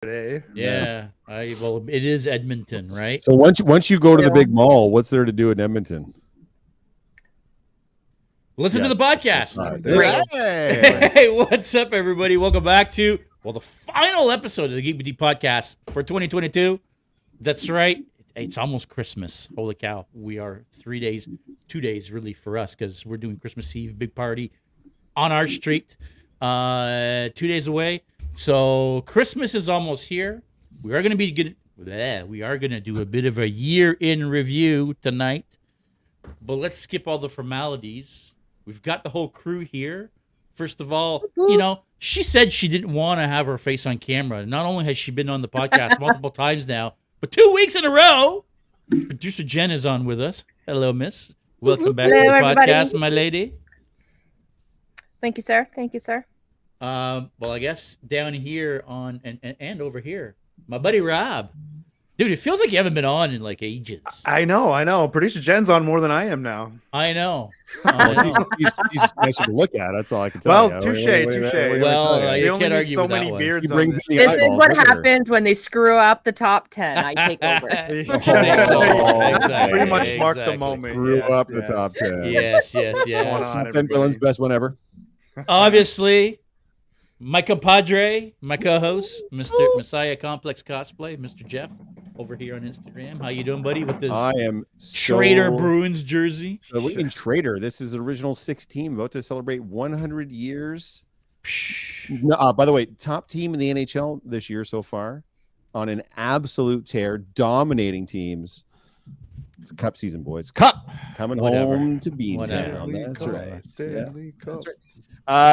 today. Yeah. Well, it is Edmonton, right? So once you go to the big mall, what's there to do in Edmonton? Listen to the podcast. Hey. Hey, what's up, everybody? Welcome back to, the final episode of the Geek Boutique podcast for 2022. That's right. It's almost Christmas. Holy cow. We are 2 days really for us because we're doing Christmas Eve, big party on our street 2 days away. So Christmas is almost here. We are going to do a bit of a year in review tonight. But let's skip all the formalities. We've got the whole crew here. First of all, she said she didn't want to have her face on camera. Not only has she been on the podcast multiple times now, but 2 weeks in a row, producer Jen is on with us. Hello, miss. Welcome back to the podcast, my lady. Thank you, sir. Well, I guess down here on and over here, my buddy Rob. Dude, it feels like you haven't been on in like ages. I know. Producer Jen's on more than I am now. I know. He's nice to look at. That's all I can tell you. Well, touche. Well, you can't argue so with that many one. beards. He brings in the This is eyeballs. what Look at her. happens when they screw up the top 10. I take over. Exactly. Pretty much marked the moment. Grew up the top 10. Yes. Going on, 10 villains, best one ever. Obviously, my compadre, my co-host, Mr. Messiah Complex Cosplay, Mr. Jeff, over here on Instagram. How you doing, buddy? With this I am Trader Bruins jersey. What do you mean Trader? This is the original 6 team about to celebrate 100 years. By the way, top team in the NHL this year so far, on an absolute tear, dominating teams. It's cup season, boys. Cup coming home to B-Town. That's right. Stanley Cup.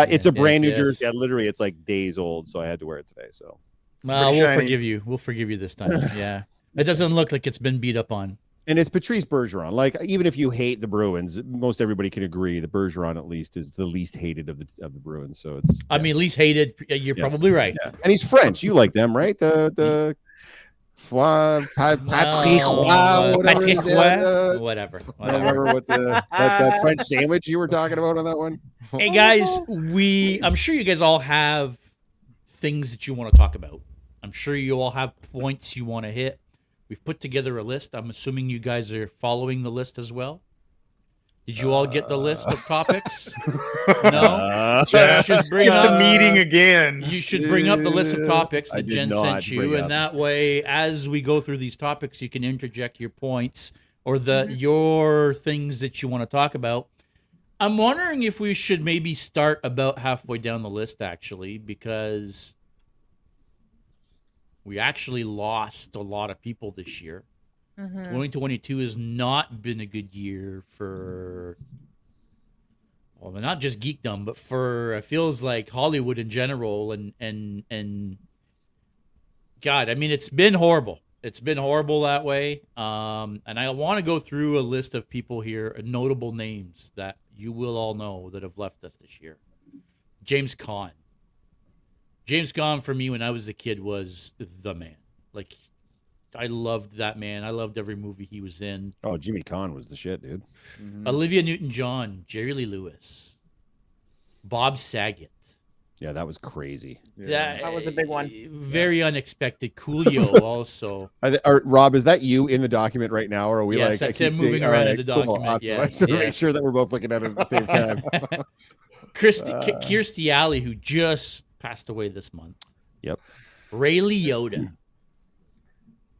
It's a brand new Yes. jersey. Literally, it's like days old, so I had to wear it today. So, Well, pretty we'll shiny. forgive you. We'll forgive you this time. Yeah. It doesn't look like it's been beat up on. and it's Patrice Bergeron. Like, even if you hate the Bruins, most everybody can agree that Bergeron at least is the least hated of the Bruins. So it's. I mean, least hated. You're probably right. Yeah. And he's French. You like them, right? The Patrick Whatever. Remember what that French sandwich you were talking about on that one? Hey guys, I'm sure you guys all have things that you want to talk about. I'm sure you all have points you want to hit. We've put together a list. I'm assuming you guys are following the list as well. Did you all get the list of topics? No. Just bring skip up the meeting again. You should bring up the list of topics I that did Jen not sent you, bring and up. that way, as we go through these topics, you can interject your points or your things that you want to talk about. I'm wondering if we should maybe start about halfway down the list, actually, because we actually lost a lot of people this year. 2022 has not been a good year for, well, not just geekdom, but for, it feels like Hollywood in general. And God, I mean, it's been horrible. It's been horrible that way. And I want to go through a list of people here, notable names that you will all know that have left us this year. James Caan. James Caan, for me, when I was a kid, was the man. Like, I loved that man. I loved every movie he was in. Oh, Jimmy Caan was the shit, dude. Olivia Newton-John, Jerry Lee Lewis, Bob Saget. Yeah, that was crazy. That was a big one. Very unexpected. Coolio also. Rob, is that you in the document right now, or are we Yes, like? that's I keep him moving saying, around all in the cool, document, awesome. yes, I just want to make yes. sure that we're both looking at it at the same time. Kirstie Alley, who just passed away this month. Yep. Ray Liotta.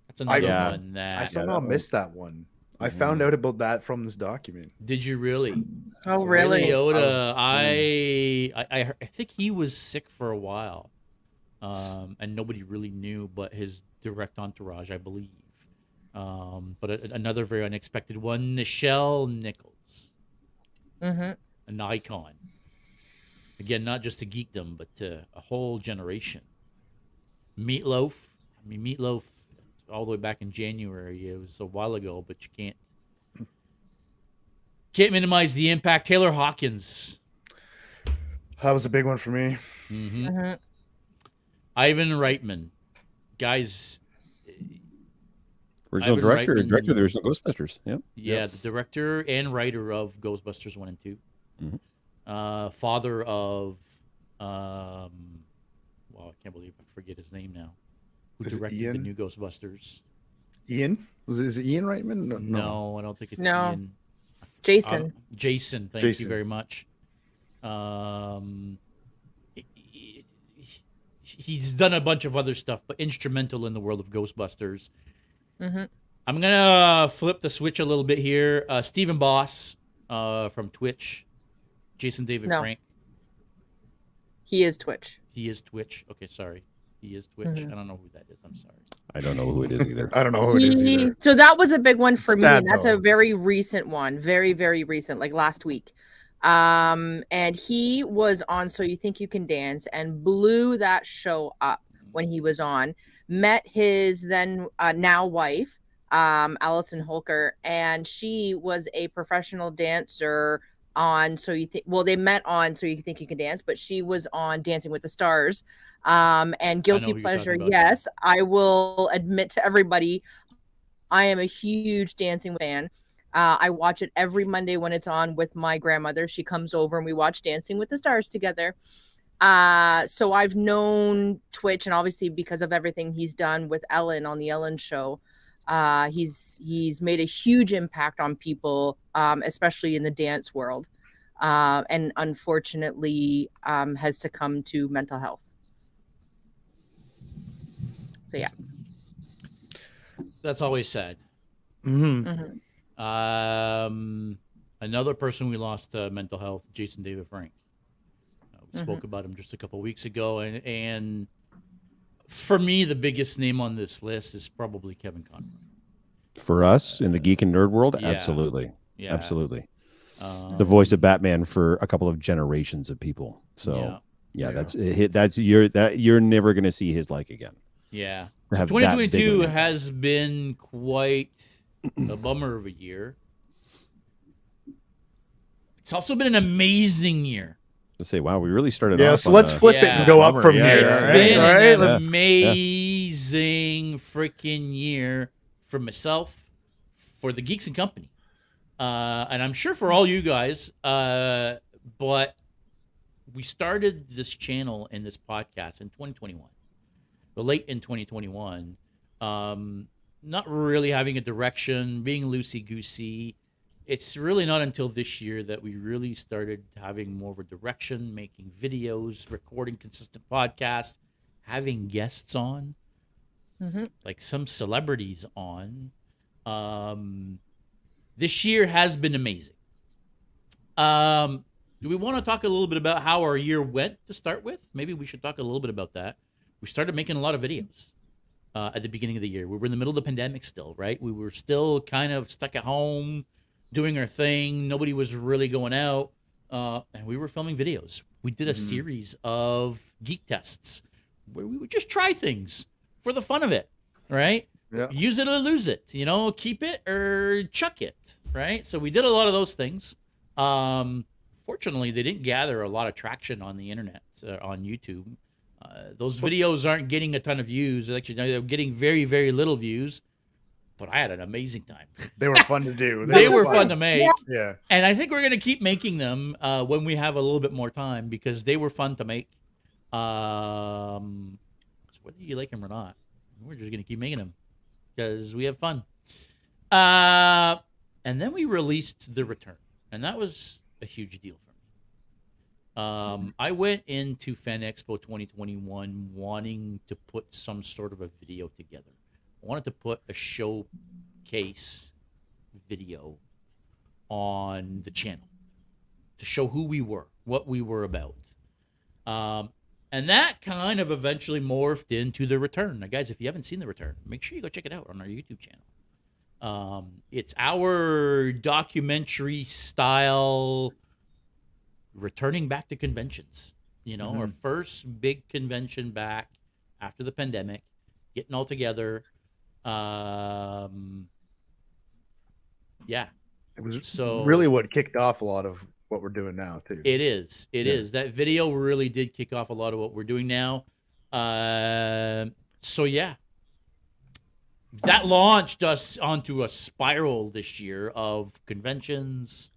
That's another Yeah. one that. I somehow missed that one. I found out about that from this document. Did you really? Oh, Ray really? Liotta, I think he was sick for a while, and nobody really knew, but his direct entourage, I believe. But another very unexpected one, Nichelle Nichols, an icon. Again, not just to geekdom, but to a whole generation. Meatloaf. I mean, Meatloaf, all the way back in January. It was a while ago, but you can't minimize the impact. Taylor Hawkins. That was a big one for me. Ivan Reitman. Guys. Original Ivan director Reitman. of the original Ghostbusters. Yep. Yeah, the director and writer of Ghostbusters 1 and 2. Father of, well, I can't believe I forget his name now. who Is it directed the Ian? new Ghostbusters. Ian? Is it Ian Reitman? No, I don't think it's No. Ian. Jason. Jason, thank you Jason. very much. He- he's done a bunch of other stuff, but instrumental in the world of Ghostbusters. hmm I'm gonna flip the switch a little bit here. Stephen Boss from Twitch, Jason David No. Frank. He is Twitch. He is Twitch. Okay, sorry. He is Twitch. Mhm. I don't know who that is. I'm sorry. I don't know who it is either. I don't know who it is either. So that was a big one for It's me. sad, That's though. a very recent one. Very, very recent, like last week. And he was on So You Think You Can Dance and blew that show up when he was on. Met his then now wife, Allison Holker, and she was a professional dancer on they met on So You Think You Can Dance, but she was on Dancing with the Stars. And Guilty who you're Pleasure, talking about. yes, I will admit to everybody, I am a huge dancing fan. I watch it every Monday when it's on with my grandmother. She comes over and we watch Dancing with the Stars together. So I've known Twitch, and obviously because of everything he's done with Ellen on the Ellen show, he's made a huge impact on people, especially in the dance world, and unfortunately has succumbed to mental health. So yeah. That's always sad. Mm-hmm. Another person we lost to mental health, Jason David Frank. We spoke about him just a couple weeks ago, and for me, the biggest name on this list is probably Kevin Conroy. For us in the geek and nerd world, Yeah. absolutely. Yeah, Absolutely. The voice of Batman for a couple of generations of people. So yeah. yeah. You're never going to see his like again. Yeah. To So have that big of 2022 an has been quite a bummer of a year. It's also been an amazing year. Let's say, wow, we really started Yeah, off. so on let's a- flip it Yeah. and go up Bummer, from yeah, here. It's all right? been All right, an let's- amazing freaking year for myself, for the Geeks and Company, and I'm sure for all you guys. But we started this channel and this podcast in 2021, but late in 2021. Not really having a direction, being loosey goosey. It's really not until this year that we really started having more of a direction, making videos, recording consistent podcasts, having guests on, like some celebrities on. This year has been amazing. Do we want to talk a little bit about how our year went to start with? Maybe we should talk a little bit about that. We started making a lot of videos at the beginning of the year. We were in the middle of the pandemic still, right? We were still kind of stuck at home, doing our thing. Nobody was really going out, and we were filming videos. We did a series of geek tests where we would just try things for the fun of it, right? Yeah. Use it or lose it, keep it or chuck it, right? So we did a lot of those things. Fortunately, they didn't gather a lot of traction on the internet, on YouTube. Those videos aren't getting a ton of views. Actually, they're getting very, very little views. But I had an amazing time. They were fun to do. They were fun to make. Yeah. And I think we're going to keep making them when we have a little bit more time because they were fun to make. So whether you like them or not, we're just going to keep making them because we have fun. And then we released The Return. And that was a huge deal for me. I went into Fan Expo 2021 wanting to put some sort of a video together. I wanted to put a showcase video on the channel to show who we were, what we were about. And that kind of eventually morphed into The Return. Now, guys, if you haven't seen The Return, make sure you go check it out on our YouTube channel. It's our documentary style returning back to conventions. Our first big convention back after the pandemic, getting all together. Yeah. It was So- really what kicked off a lot of what we're doing now, too. It is. It is. That video really did kick off a lot of what we're doing now. So yeah. That launched us onto a spiral this year of conventions,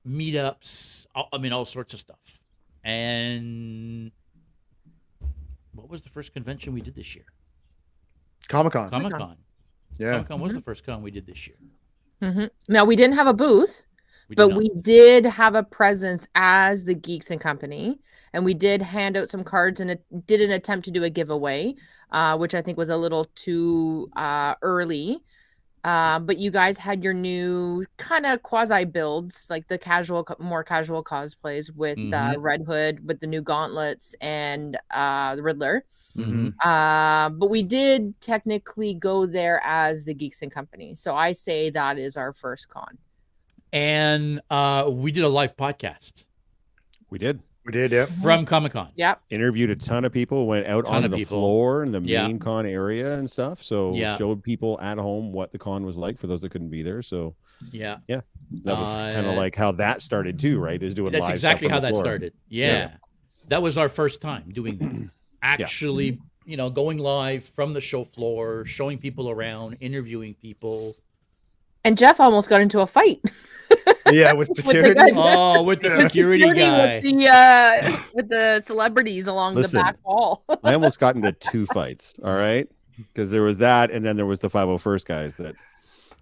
meetups, all sorts of stuff. And what was the first convention we did this year? Comic-Con. Comic-Con. Yeah. Comic-Con was the first con we did this year. Now, we didn't have a booth, but we did have a presence as the Geeks and Company, and we did hand out some cards and did an attempt to do a giveaway, which I think was a little too early. But you guys had your new kind of quasi builds, like the more casual cosplays with Red Hood, with the new gauntlets and the Riddler. But we did technically go there as the Geeks and Company. So I say that is our first con. And we did a live podcast. We did. Yeah. From Comic-Con. Yep. Interviewed a ton of people, went out onto the floor in the main con area and stuff. So showed people at home what the con was like for those that couldn't be there. So yeah. That was kind of like how that started too, right? Is doing that's live exactly stuff how on the that floor. started. Yeah. That was our first time doing that. Actually, going live from the show floor, showing people around, interviewing people. And Jeff almost got into a fight. Yeah, with security. With the security guy. With the celebrities along the back wall. I almost got into 2 fights, all right? Because there was that, and then there was the 501st guys that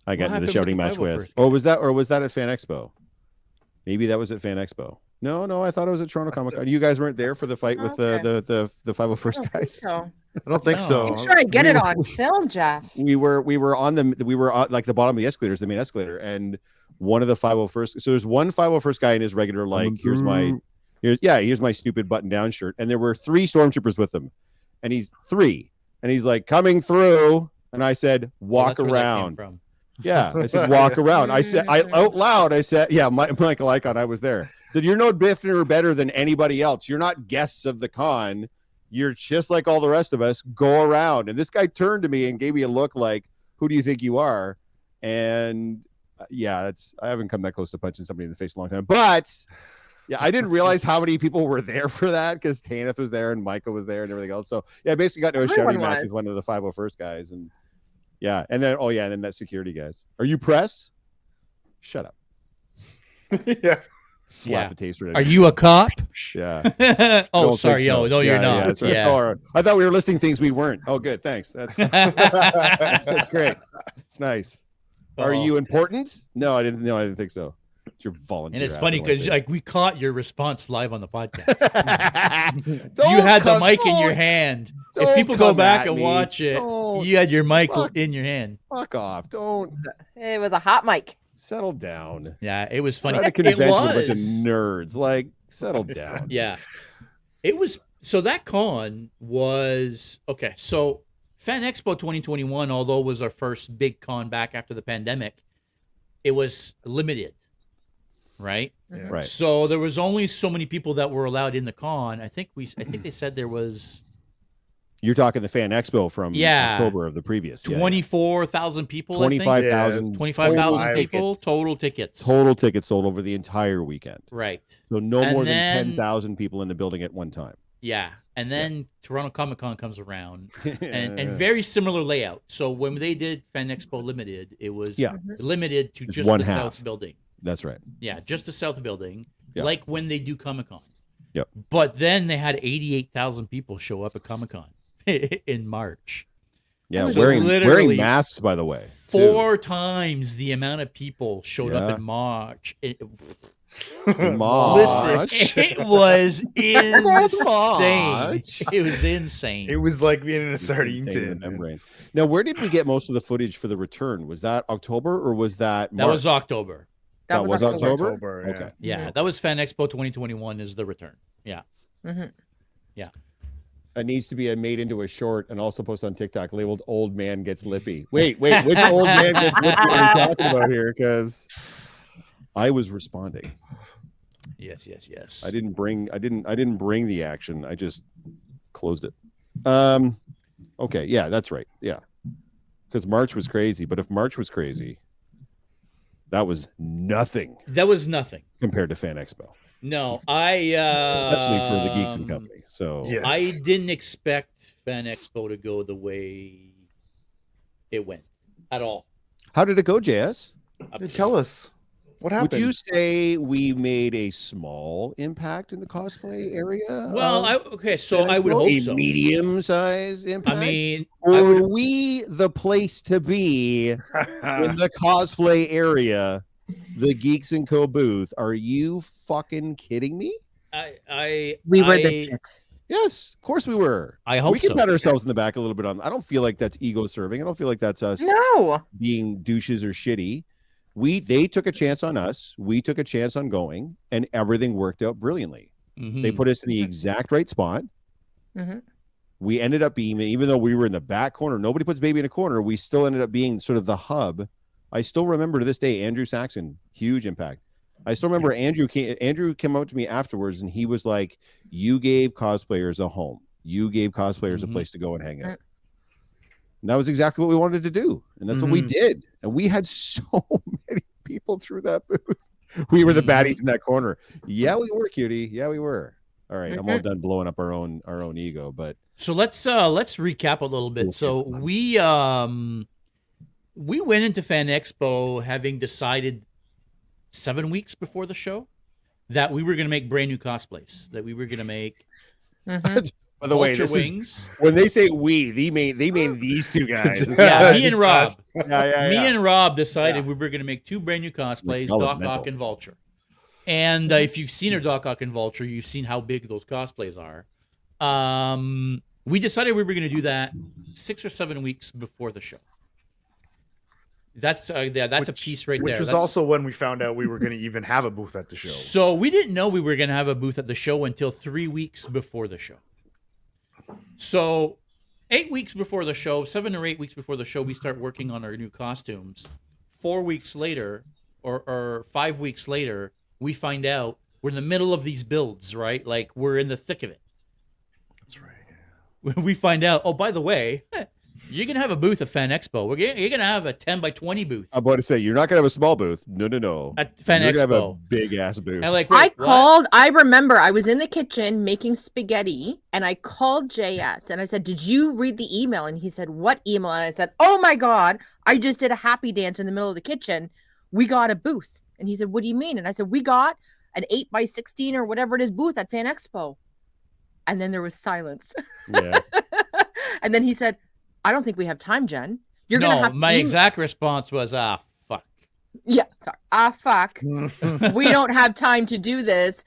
I got into the shouting match with. Or was that at Fan Expo? Maybe that was at Fan Expo. No, I thought it was at Toronto Comic Con. You guys weren't there for the fight with the 501st guys. So. I don't think so. I'm trying to get it on film, Jeff. We were on like the bottom of the escalators, the main escalator, and one of the 501st. So there's one 501st guy in his regular here's my stupid button down shirt, and there were 3 stormtroopers with him, and he's like coming through, and I said walk around. Yeah, I said walk around. I said out loud. I said Michael Icon. I was there. I said you're no different or better than anybody else. You're not guests of the con. You're just like all the rest of us. Go around. And this guy turned to me and gave me a look like, who do you think you are? And I haven't come that close to punching somebody in the face in a long time. But I didn't realize how many people were there for that, because Tanith was there and Michael was there and everything else. So I basically got into a shouting match with one of the 501st guys. And and then that security guys. Are you press? Shut up. Yeah. Slap the taster. Are you a cop? Yeah. Oh, sorry. So. No, you're not. That's right. Oh, I thought we were listing things we weren't. Oh, good. Thanks. That's great. It's nice. Are you important? No, I didn't think so. It's your volunteer. And it's funny because we caught your response live on the podcast. You had the mic in your hand. If people go back and watch it, you had your mic in your hand. Fuck off. Don't. It was a hot mic. Settle down. Yeah, it was funny. At a convention with a bunch of nerds. Like, settle down. Yeah. It was, so that con was, okay, so Fan Expo 2021, although it was our first big con back after the pandemic, it was limited, right? Yeah. Right. So there was only so many people that were allowed in the con. I think they said there was... You're talking the Fan Expo from October of the previous. 24,000 people, 25,000. 25,000 people, total tickets. Total tickets sold over the entire weekend. Right. So no more than 10,000 people in the building at one time. Yeah. And then Toronto Comic Con comes around and very similar layout. So when they did Fan Expo Limited, it was limited to just the South building. That's right. Yeah, just the South building, like when they do Comic Con. Yep. But then they had 88,000 people show up at Comic Con in March. Yeah, so wearing masks, by the way. 4 times the amount of people showed up in March. Listen, it was insane. It was insane. It was like being in a sardine tin. Now, where did we get most of the footage for the return? Was that October or was that March? That was October. That was October? Yeah. Okay. Yeah, that was Fan Expo 2021 is the return. Yeah. Mm-hmm. Yeah. It needs to be made into a short and also posted on TikTok labeled "Old Man Gets Lippy." Wait, which old man gets lippy are we talking about here? Because I was responding. Yes. I didn't bring the action. I just closed it. Okay, yeah, that's right. Yeah, because March was crazy. But if March was crazy, that was nothing. That was nothing compared to Fan Expo. No, especially for the Geeks and Company. So yes. I didn't expect Fan Expo to go the way it went at all. How did it go, JS? Tell us. What happened? Would you say we made a small impact in the cosplay area? Well, I would a hope so. medium-sized impact. I mean, or I would, are we the place to be in the cosplay area? The Geeks and Co booth. Are you fucking kidding me? We were the shit. Yes, of course we were. I hope we can so. pat ourselves in the back a little bit on. I don't feel like that's ego serving. I don't feel like that's us No. being douches or shitty. They took a chance on us. We took a chance on going, and everything worked out brilliantly. Mhm. They put us in the exact right spot. Mhm. We ended up being, even though we were in the back corner, nobody puts baby in a corner. We still ended up being sort of the hub. I still remember to this day, Andrew Saxon, huge impact. I still remember Andrew came up to me afterwards, and he was like, "You gave cosplayers a home. You gave cosplayers a place to go and hang out." And that was exactly what we wanted to do, and that's what we did. And we had so many people through that booth. We were the baddies in that corner. Yeah, we were, cutie. Yeah, we were. All right, I'm all done blowing up our own ego, but so let's recap a little bit. So we went into Fan Expo having decided 7 weeks before the show that we were going to make brand new cosplays. That we were going to make. By the way, this is when they say we, they mean these two guys. Yeah, me and Rob. Me and Rob decided we were going to make two brand new cosplays, Doc Ock and Vulture. And if you've seen our Doc Ock and Vulture, you've seen how big those cosplays are. We decided we were going to do that 6 or 7 weeks before the show. That's a piece right there. Which was also when we found out we were going to even have a booth at the show. So we didn't know we were going to have a booth at the show until 3 weeks before the show. So 8 weeks before the show, 7 or 8 weeks before the show, we start working on our new costumes. 4 weeks later, or 5 weeks later, we find out we're in the middle of these builds, right? Like we're in the thick of it. That's right. Yeah. We find out, oh, by the way, you're going to have a booth at Fan Expo. You're going to have a 10 by 20 booth. I'm about to say, you're not going to have a small booth. No. At Fan you're Expo. You're going to have a big-ass booth. And like, I remember I was in the kitchen making spaghetti, and I called JS, and I said, "Did you read the email?" And he said, "What email?" And I said, "Oh, my God, I just did a happy dance in the middle of the kitchen. We got a booth." And he said, "What do you mean?" And I said, "We got an 8 by 16 or whatever it is booth at Fan Expo." And then there was silence. Yeah. And then he said, "I don't think we have time, Jen. You're gonna have." My exact response was, fuck. Yeah, sorry. Fuck. We don't have time to do this.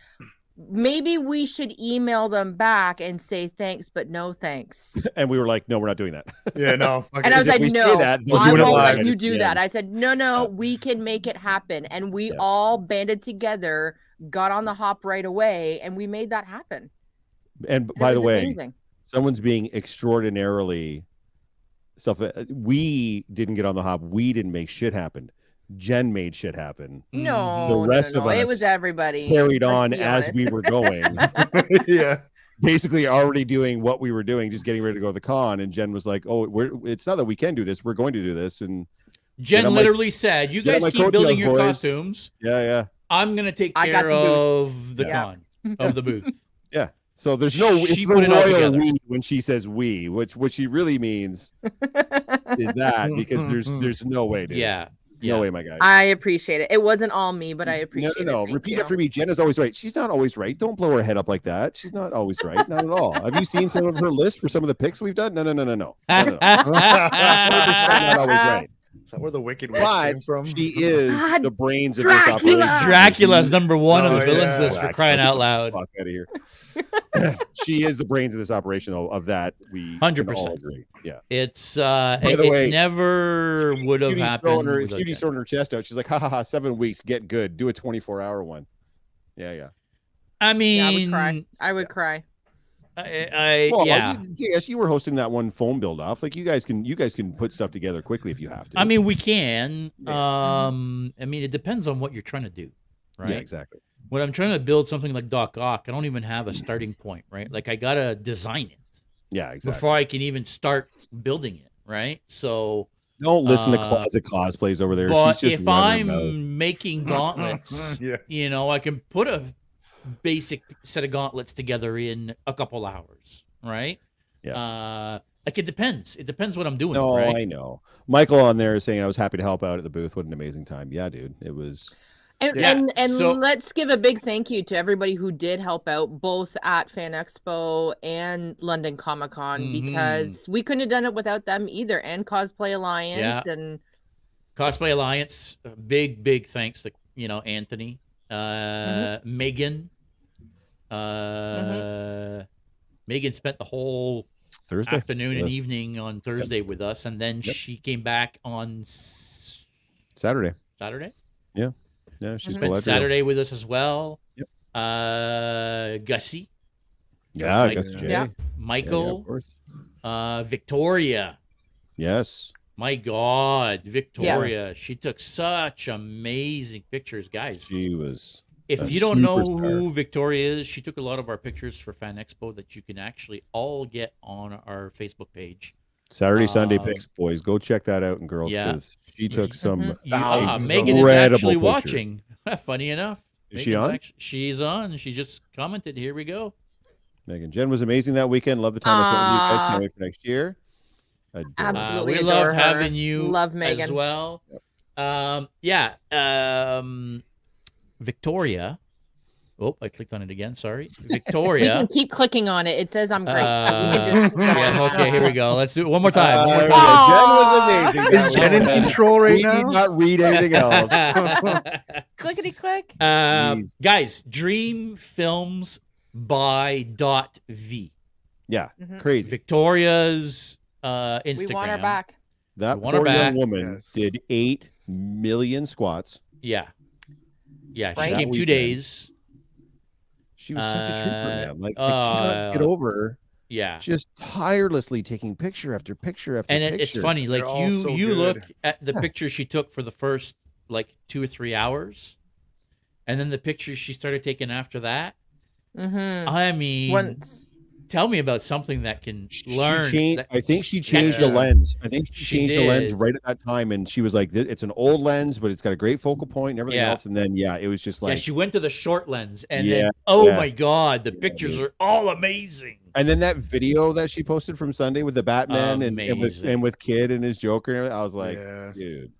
Maybe we should email them back and say thanks, but no thanks." And we were like, "No, we're not doing that." Yeah, no. And I was like, "No, I won't let you do that." I said, "No, we can make it happen." And we all banded together, got on the hop right away, and we made that happen. And by the way, amazing. Someone's being extraordinarily we didn't get on the hop. We didn't make shit happen. Jen made shit happen. No, the rest of us it was everybody carried on as we were going. Yeah, basically already doing what we were doing, just getting ready to go to the con. And Jen was like, "Oh, it's not that we can do this. We're going to do this." And Jen literally said, "You guys keep building your costumes. Yeah. I'm gonna take care of the con of the booth." Yeah. So there's no she put it all together. We when she says we, which what she really means is that, because there's no way, dude. Yeah. No way, my guy. I appreciate it. It wasn't all me, but I appreciate it. No. Thank Repeat you. it for me. Jen is always right. She's not always right. Don't blow her head up like that. She's not always right. Not at all. Have you seen some of her lists for some of the picks we've done? No. 100% not always right. Is that where the Wicked Witch came from? She is the brains of this operation. Dracula's number one on the villains list, for crying out loud. Fuck out of here. She is the brains of this operation. Of that, we 100% agree. Yeah, it's by the way, never would have happened. Judy's throwing her chest out. She's like, "Ha, 7 weeks, get good. Do a 24-hour one." Yeah. I mean, I would cry. Yes, you were hosting that one foam build off. Like you guys can put stuff together quickly if you have to. I mean, we can. I mean, it depends on what you're trying to do, right? Yeah, exactly. When I'm trying to build something like Doc Ock, I don't even have a starting point, right? Like I gotta design it. Yeah, exactly. Before I can even start building it, right? So don't listen to Closet Cosplays over there. But if I'm making gauntlets, yeah. I can put a basic set of gauntlets together in a couple hours, right? Yeah. Like it depends. It depends what I'm doing. No, right? I know. Michael on there is saying I was happy to help out at the booth. What an amazing time. Yeah, dude. It was. And Yeah, and so- let's give a big thank you to everybody who did help out both at Fan Expo and London Comic Con Mhm. because we couldn't have done it without them either. And Cosplay Alliance and Cosplay Alliance, big thanks to Anthony, Megan. Megan spent the whole Thursday afternoon and Yes. evening on Thursday with us, and then she came back on Saturday. Saturday. Yeah, she Spent Saturday with us as well. Yep. Gussie, Yeah, Mike- Gus J. Yeah. Michael, of course. Victoria. Yes. My God, Victoria. She took such amazing pictures, guys. She was. If a you don't know superstar. who Victoria is, she took a lot of our pictures for Fan Expo that you can actually all get on our Facebook page. Saturday, Sunday Um, pics, boys. Go check that out, and girls, yeah. because she took some. Thousands of Megan is incredible actually pictures. watching. Funny enough. Is she Megan's on? She's on. She just commented. Here we go. Megan, Jen was amazing that weekend. Love the time I spent with you guys. Can't wait for next year. Adorable. Absolutely We adore loved her. having you Love as Megan. well. Victoria. Oh, I clicked on it again. Sorry. We Victoria. can keep clicking on it. It says I'm great. We can just keep yeah, going. okay, here we go. Let's do it one more time. One more Yeah, time. Jen was amazing. Is that Jen in weekend. control right We now? need not read anything else. Clickety click. Jeez. Guys, Dream Films by .v. Yeah, Mhm. crazy. Victoria's Instagram. We want her back. That want her poor young back. woman Yes. did 8 million squats. Yeah. Yeah, Right? she came That 2 weekend. days. She was such a trooper, man. Like, I uh, cannot get over Yeah. just tirelessly taking picture after picture after And picture. it's funny, like They're all you so you look good. at the Yeah. picture she took for the first like 2 or 3 hours, and then the pictures she started taking after that. Mm-hmm. I mean, Once. tell me about something that can She learn. changed, that I think she changed Yeah. the lens. I think she She changed the lens did. right at that time, and she was like, "It's an old lens, but it's got a great focal point and everything Yeah. else." And then, yeah, it was just like, yeah, she went to the short lens, and Yeah, then oh yeah. my god, the Yeah, pictures dude. are all amazing. and then that video that she posted from Sunday with the Batman and Amazing. with Kid and his Joker, and everything, I was like, Yeah. dude.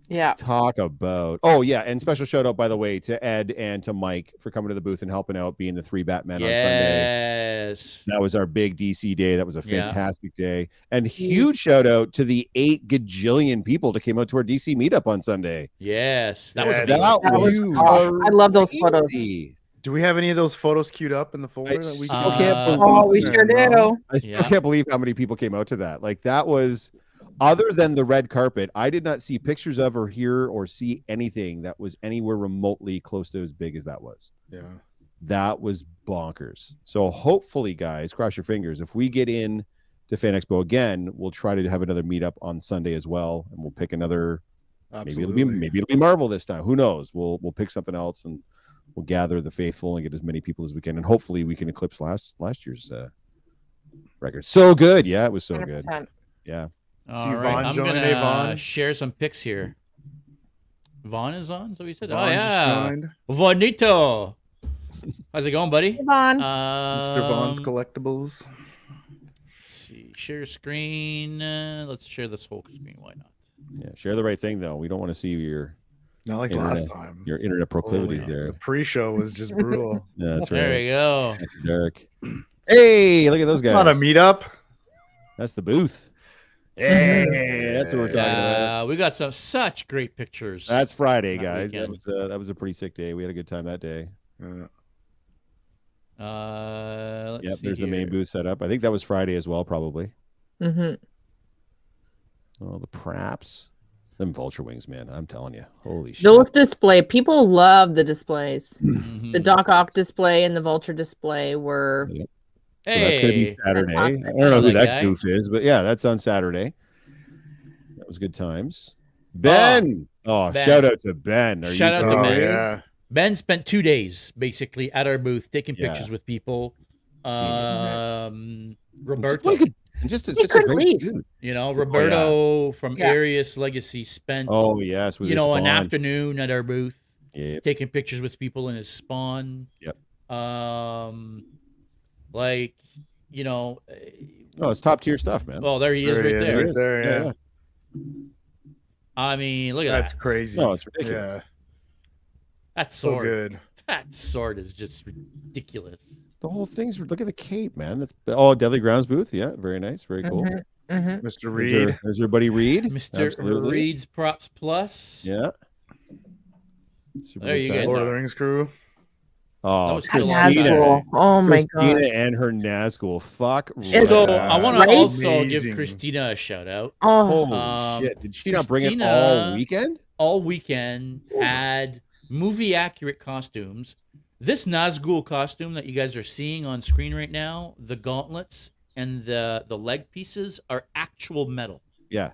Yeah. Talk about and special shout out, by the way, to Ed and to Mike for coming to the booth and helping out, being the 3 Batmen on Sunday. Yes. That was our big DC day. That was a Yeah. fantastic day. And huge shout out to the 8 gajillion people that came out to our DC meetup on Sunday. That was Yeah, amazing. That was huge. I love those photos. Crazy. Do we have any of those photos queued up in the folder that we still can't Uh, believe Oh, we it. sure do. I still Yeah. can't believe how many people came out to that. Like, that was, other than the red carpet, I did not see pictures of or hear or see anything that was anywhere remotely close to as big as that was. Yeah. That was bonkers. So hopefully, guys, cross your fingers. If we get in to Fan Expo again, we'll try to have another meetup on Sunday as well, and we'll pick another. Absolutely. Maybe it'll be Marvel this time. Who knows? We'll pick something else, and we'll gather the faithful and get as many people as we can, and hopefully we can eclipse last year's record. So good, yeah, it was so good. 100%. Yeah. All See right, Vaughn I'm joining, gonna Vaughn? share some pics here. Vaughn is on, so he said, Vaughn "Oh just yeah, joined. Vonito. How's it going, buddy?" Yvonne. Mr. Vaughn's collectibles. Let's see, share screen. Let's share this whole screen. Why not? Yeah, share the right thing though. We don't want to see Not like Internet. last time. your internet proclivities Holy- there. The pre-show was just brutal. Yeah, that's There right. we go. Derek. Hey, look at those guys. Not a meetup. That's the booth. Hey, that's what we're talking about. We got such great pictures. That's Friday, That guys. weekend. That was a pretty sick day. We had a good time that day. Let's Yep, see there's the main here. booth set up. I think that was Friday as well, probably. Mm-hmm. Oh, the Praps. Them vulture wings, man. I'm telling you. Holy shit. Those display people love the displays. Mhm. The Doc Ock display and the Vulture display were So that's going to be Hey, Saturday. I fantastic. don't know I who know that that guy. goof is, but yeah, that's on Saturday. That was good times. Ben. Oh, Ben. shout out to Ben. Shout out to Oh, Ben. yeah. Ben spent 2 days basically at our booth taking Yeah. pictures with people. What Roberto, a good- just a couldn't great leave. dude. Roberto from Yeah. Arius Legacy spent Oh, yes. With an his Spawn. afternoon at our booth Yep. taking pictures with people in his spawn. Yep. Like, you know, Oh, it's top tier stuff, man. well, there he is There he right is, there. right there, Yeah, yeah. yeah. I mean, look at That's that. crazy. No, it's ridiculous. Yeah. That So sword. good. That sword is just ridiculous. The whole thing's look at the cape, man. It's Deadly Grounds booth. Yeah, very nice, very cool. Mm-hmm. Mr. Reed. There's your buddy Reed. Mr. Absolutely. Reed's Props Plus. Yeah. Super There you excited. guys Lord of are. the Rings crew. That Oh, was still Christina. Nazgul. Oh my Christina god. and her Nazgul. Fuck. So right. I want to Right? also give Amazing. Christina a shout out. Oh, Holy shit! Did she not bring it Christina- all weekend? All weekend had movie accurate costumes. This Nazgul costume that you guys are seeing on screen right now, the gauntlets and the leg pieces are actual metal. Yeah.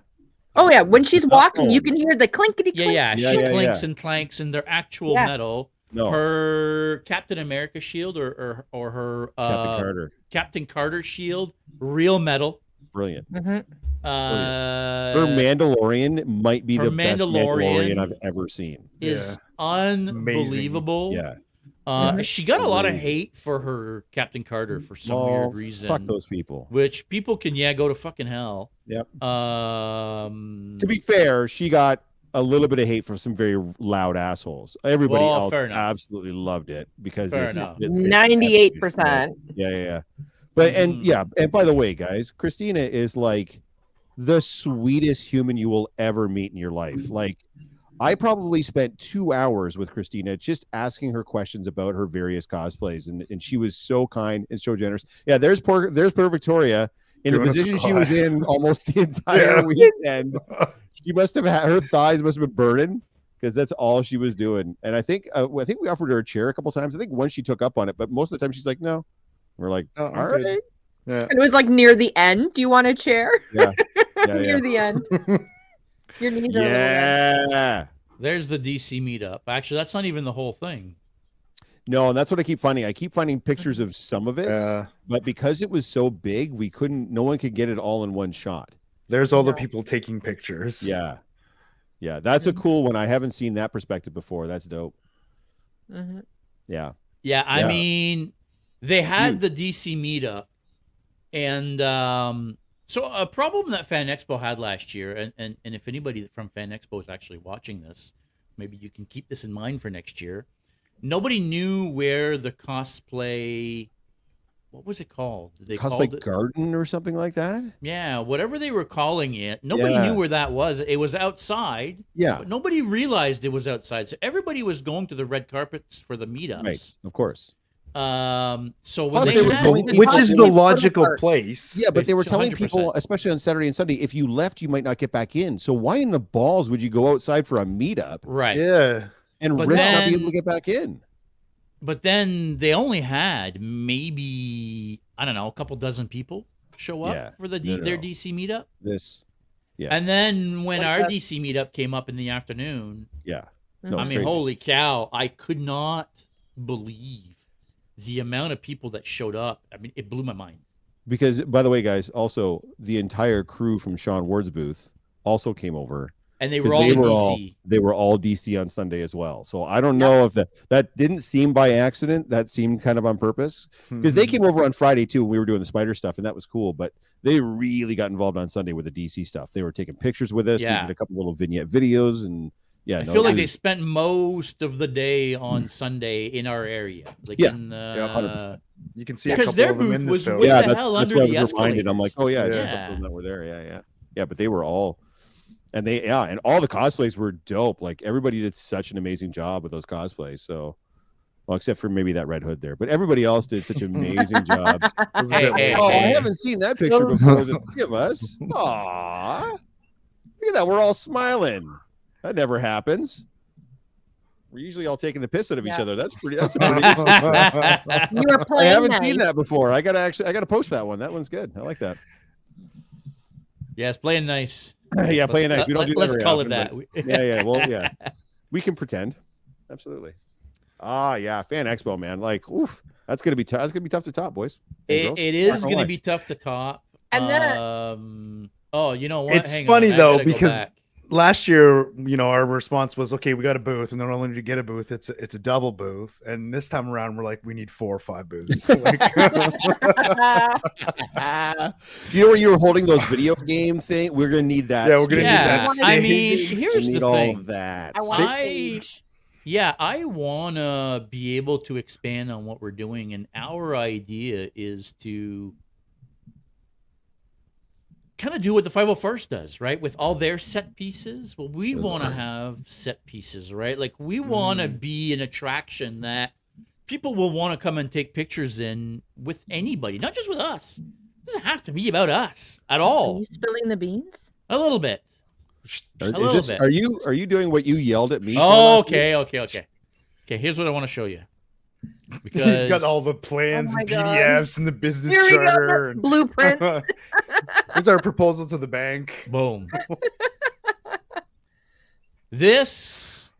oh yeah. When she's walking, you foam. can hear the clinkety clink. Yeah. Yeah, She yeah, clinks yeah. and clanks, and they're actual Yeah. metal. No. Her Captain America shield or her Captain Carter. Captain Carter shield, real metal. Brilliant. Mm-hmm. Her Mandalorian might be her the best Mandalorian Mandalorian I've ever seen. is unbelievable. Yeah. She got a lot of Amazing. hate for her Captain Carter for some Oh, weird reason. fuck those people. Which people can go to fucking hell. Yep. To To be fair, she got a little bit of hate from some very loud assholes. Everybody Well, else fair enough. absolutely loved it because Fair it's enough. 98%. Yeah. But Mhm. and by the way, guys, Christina is like the sweetest human you will ever meet in your life. Like, I probably spent 2 hours with Christina just asking her questions about her various cosplays, and she was so kind and so generous. Yeah, there's poor Victoria in the Doing a position she was squat. in almost the entire weekend. She must have had her thighs must have been burning because that's all she was doing. And I think we offered her a chair a couple times. I think once she took up on it, but most of the time she's like, no. We're like, Oh, I'm all good. right. Yeah. And it was like near the end. Do you want a chair? Yeah. Near the end. Your knees are a little red. Yeah. There's the DC meetup. Actually, that's not even the whole thing. No, and that's what I keep finding. I keep finding pictures of some of it, but because it was so big, no one could get it all in one shot. There's all the No. people taking pictures. Yeah. Yeah. That's a cool one. I haven't seen that perspective before. That's dope. Mhm. Yeah. Yeah, I Yeah. mean, they had the DC meetup, and so a problem that Fan Expo had last year, and if anybody from Fan Expo is actually watching this, maybe you can keep this in mind for next year. Nobody knew where the cosplay, what was it called? They called Cosplay it, garden or something like that. yeah, whatever they were calling it. Nobody Yeah. knew where that was. It was outside, Yeah. but nobody realized it was outside. So everybody was going to the red carpets for the meetups. Right. Of course. So when Plus, they they were had, going- Which is the Possibly logical part. place. Yeah, but they were It's telling 100%. people, especially on Saturday and Sunday, if you left, you might not get back in. So why in the balls would you go outside for a meetup right. Yeah. and But risk not being then- able to get back in? But then they only had maybe, I don't know, a couple dozen people show up Yeah. for the No, their no. DC meetup. Yeah. And then when Like our that. DC meetup came up in the afternoon, Yeah. Mhm. No, I it's mean, crazy. holy cow, I could not believe the amount of people that showed up. I mean, it blew my mind. Because, by the way, guys, also the entire crew from Sean Ward's booth also came over. And they 'Cause were all in all, DC. they were all DC on Sunday as well. So I don't know if that didn't seem by accident. That seemed kind of on purpose because they came over on Friday too. When we were doing the spider stuff, and that was cool. But they really got involved on Sunday with the DC stuff. They were taking pictures with us. Yeah. We did a couple little vignette videos, and yeah, I no, feel it like they was- spent most of the day on Sunday in our area. Like Yeah. in Yeah, 100%. You can see a Because couple their of them booth in was this way film. the hell under why the I was reminded. I'm like, oh yeah, escalators. there's a couple of them that were there. Yeah. But they were all, and and all the cosplays were dope. Like everybody did such an amazing job with those cosplays. So, well, except for maybe that Red Hood there, but everybody else did such amazing jobs. Those Hey, are good hey, ones. Oh, I hey. haven't seen that picture before. The three of us. Aw, look at that. We're all smiling. That never happens. We're usually all taking the piss out of each Yeah. other. That's a pretty. You were You were I playing haven't nice. seen that before. I gotta post that one. That one's good. I like that. Yeah, it's playing nice. Yeah, playing nice. We don't do that Let's very call often, it that. Yeah. Well, yeah. We can pretend. Absolutely. Yeah. Fan Expo, man. Like, oof. That's gonna be tough. That's gonna be tough to top, boys. and girls. It is Not gonna going to lie. be tough to top. And then- Oh, you know what? It's Hang funny, on. I though, gotta go because back. last year, our response was, okay, we got a booth, and not only did you get a booth, it's a double booth. And this time around, we're like, we need 4 or 5 booths. Like, Do you know where you were holding those video game thing? We're gonna need that. Yeah, we're gonna need Yeah, that I stage. mean, We here's need the all thing. of that. I want I- stage. Yeah, I want to be able to expand on what we're doing. And our idea is to kind of do what the 501st does, right? With all their set pieces. Well, we want to have set pieces, right? Like we want to be an attraction that people will want to come and take pictures in with anybody, not just with us. It doesn't have to be about us at Are all. you spilling the beans? A little bit. Are you doing what you yelled at me? for Oh, last week? okay. Here's what I want to show you. Because He's got all the plans Oh my and God. PDFs and the business Here we go, charter. the blueprints. Here's our proposal to the bank. boom. This,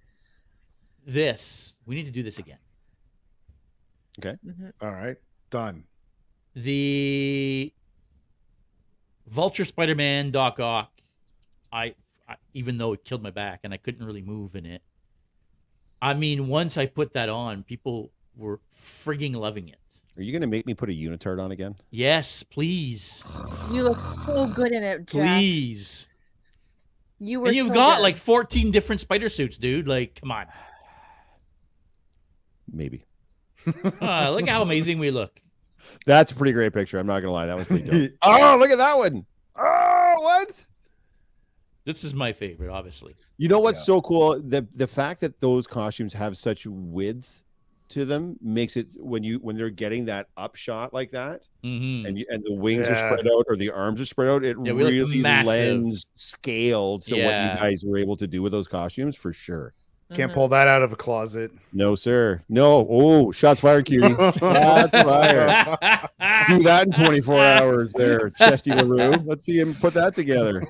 we need to do this again. Mhm. All right, done. The Vulture Spider-Man Doc Ock, I even though it killed my back and I couldn't really move in it. I mean, once I put that on, people were frigging loving it. Are you going to make me put a unitard on again? Yes, please. You look so good in it, Jack. Please. You were. And you've so got good. like 14 different spider suits, dude. Like, come on. Maybe. Look how amazing we look. That's a pretty great picture. I'm not going to lie. That was pretty dope. Oh, look at that one. Oh, what? This is my favorite, obviously. You know what's Yeah. so cool? The fact that those costumes have such width to them makes it when they're getting that upshot like that, Mm-hmm. and the wings are Yeah. spread out or the arms are spread out, it Yeah, we look really massive. lends scale to what Yeah. you guys were able to do with those costumes for sure. Can't Mhm. pull that out of a closet. No, sir. No. Oh, shots fired, cutie. Shots fired. Do that in 24 hours there, Chesty LaRue. Let's see him put that together.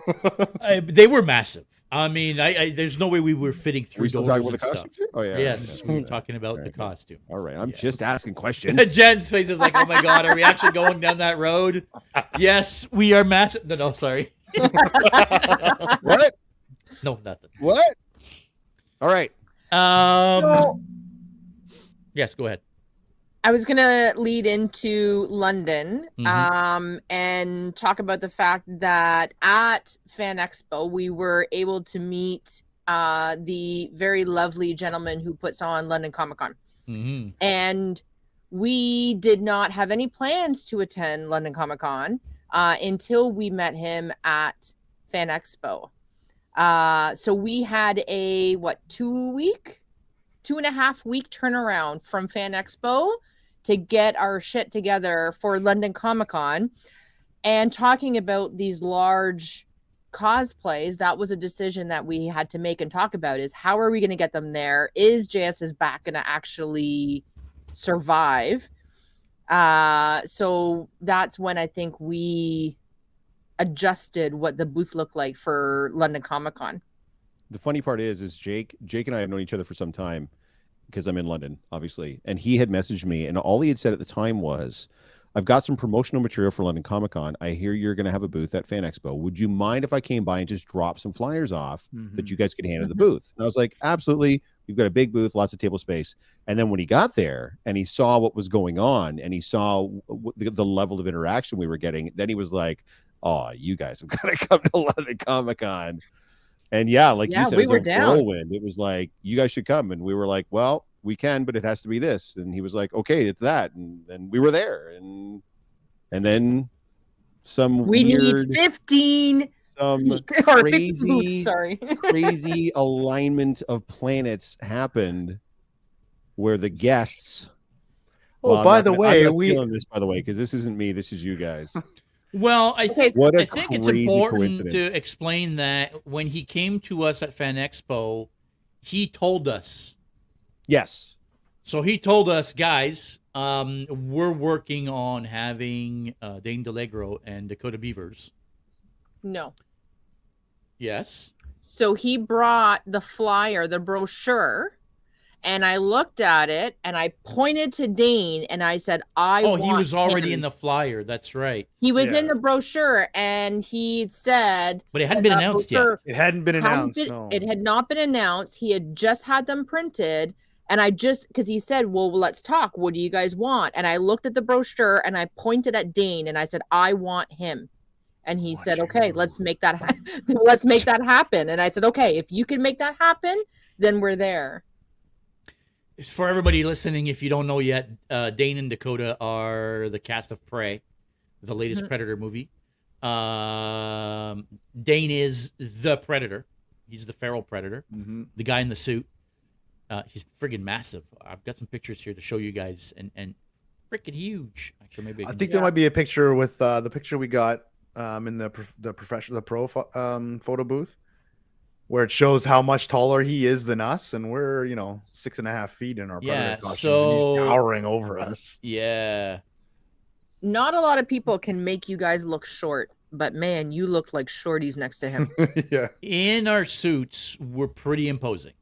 They were massive. I mean, I there's no way we were fitting through. We still doors talking about the and costume stuff. too? Oh, yeah. Yes, Okay. we were talking about Very the good. costume. All right. I'm Yes. just asking questions. Jen's face is like, oh my God, are we actually going down that road? Yes, we are massive. No, sorry. What? No, nothing. What? All right. So, Yes, go ahead. I was gonna lead into London, Mhm. and talk about the fact that at Fan Expo we were able to meet the very lovely gentleman who puts on London Comic Con, Mm-hmm. and we did not have any plans to attend London Comic Con until we met him at Fan Expo. So we had a 2.5 week turnaround from Fan Expo to get our shit together for London Comic Con. And talking about these large cosplays, that was a decision that we had to make and talk about, is how are we going to get them there? Is JS's back going to actually survive? So that's when I think we adjusted what the booth looked like for London Comic Con. The funny part is Jake and I have known each other for some time because I'm in London, obviously. And he had messaged me, and all he had said at the time was, I've got some promotional material for London Comic Con. I hear you're going to have a booth at Fan Expo. Would you mind if I came by and just drop some flyers off that you guys could hand at the booth? And I was like, absolutely. We've got a big booth, lots of table space. And then when he got there and he saw what was going on and he saw the level of interaction we were getting, then he was like, oh, you guys have got to come to London Comic Con. And yeah, like you said, we it was were a down. whirlwind. It was like, you guys should come. And we were like, well, we can, but it has to be this. And he was like, okay, it's that. And then we were there. And then some We weird, need 15 some feet or 50 crazy, booths, sorry. crazy alignment of planets happened where the guests. Oh, I'm by not the gonna- way, I'm not we stealing this, by the way, because this isn't me. This is you guys. Well, I think What a I think it's crazy important coincidence. to explain that when he came to us at Fan Expo, he told us. Yes. So he told us, guys, we're working on having Dane DeLegro and Dakota Beavers. No. Yes. So he brought the flyer, the brochure, and I looked at it and I pointed to Dane and I said, I Oh, want he was already him. in the flyer. That's right. He was Yeah. in the brochure and he said But it hadn't been that announced yet. brochure it hadn't been hadn't announced. been- No. It had not been announced. He had just had them printed. And I just, because he said, well, let's talk. What do you guys want? And I looked at the brochure and I pointed at Dane and I said, I want him. And he Want said, okay, you. let's make that let's make that happen. And I said, okay, if you can make that happen, then we're there. For everybody listening, if you don't know yet, Dane and Dakota are the cast of Prey, the latest Predator movie. Dane is the Predator. He's the feral Predator, the guy in the suit. He's friggin' massive. I've got some pictures here to show you guys, and freaking huge. Actually, maybe I think there might be a picture with the picture we got in the pro photo booth, where it shows how much taller he is than us, and we're 6.5 feet in our predator costumes, and he's towering over us. Yeah. Not a lot of people can make you guys look short, but man, you look like shorties next to him. Yeah. In our suits, we're pretty imposing.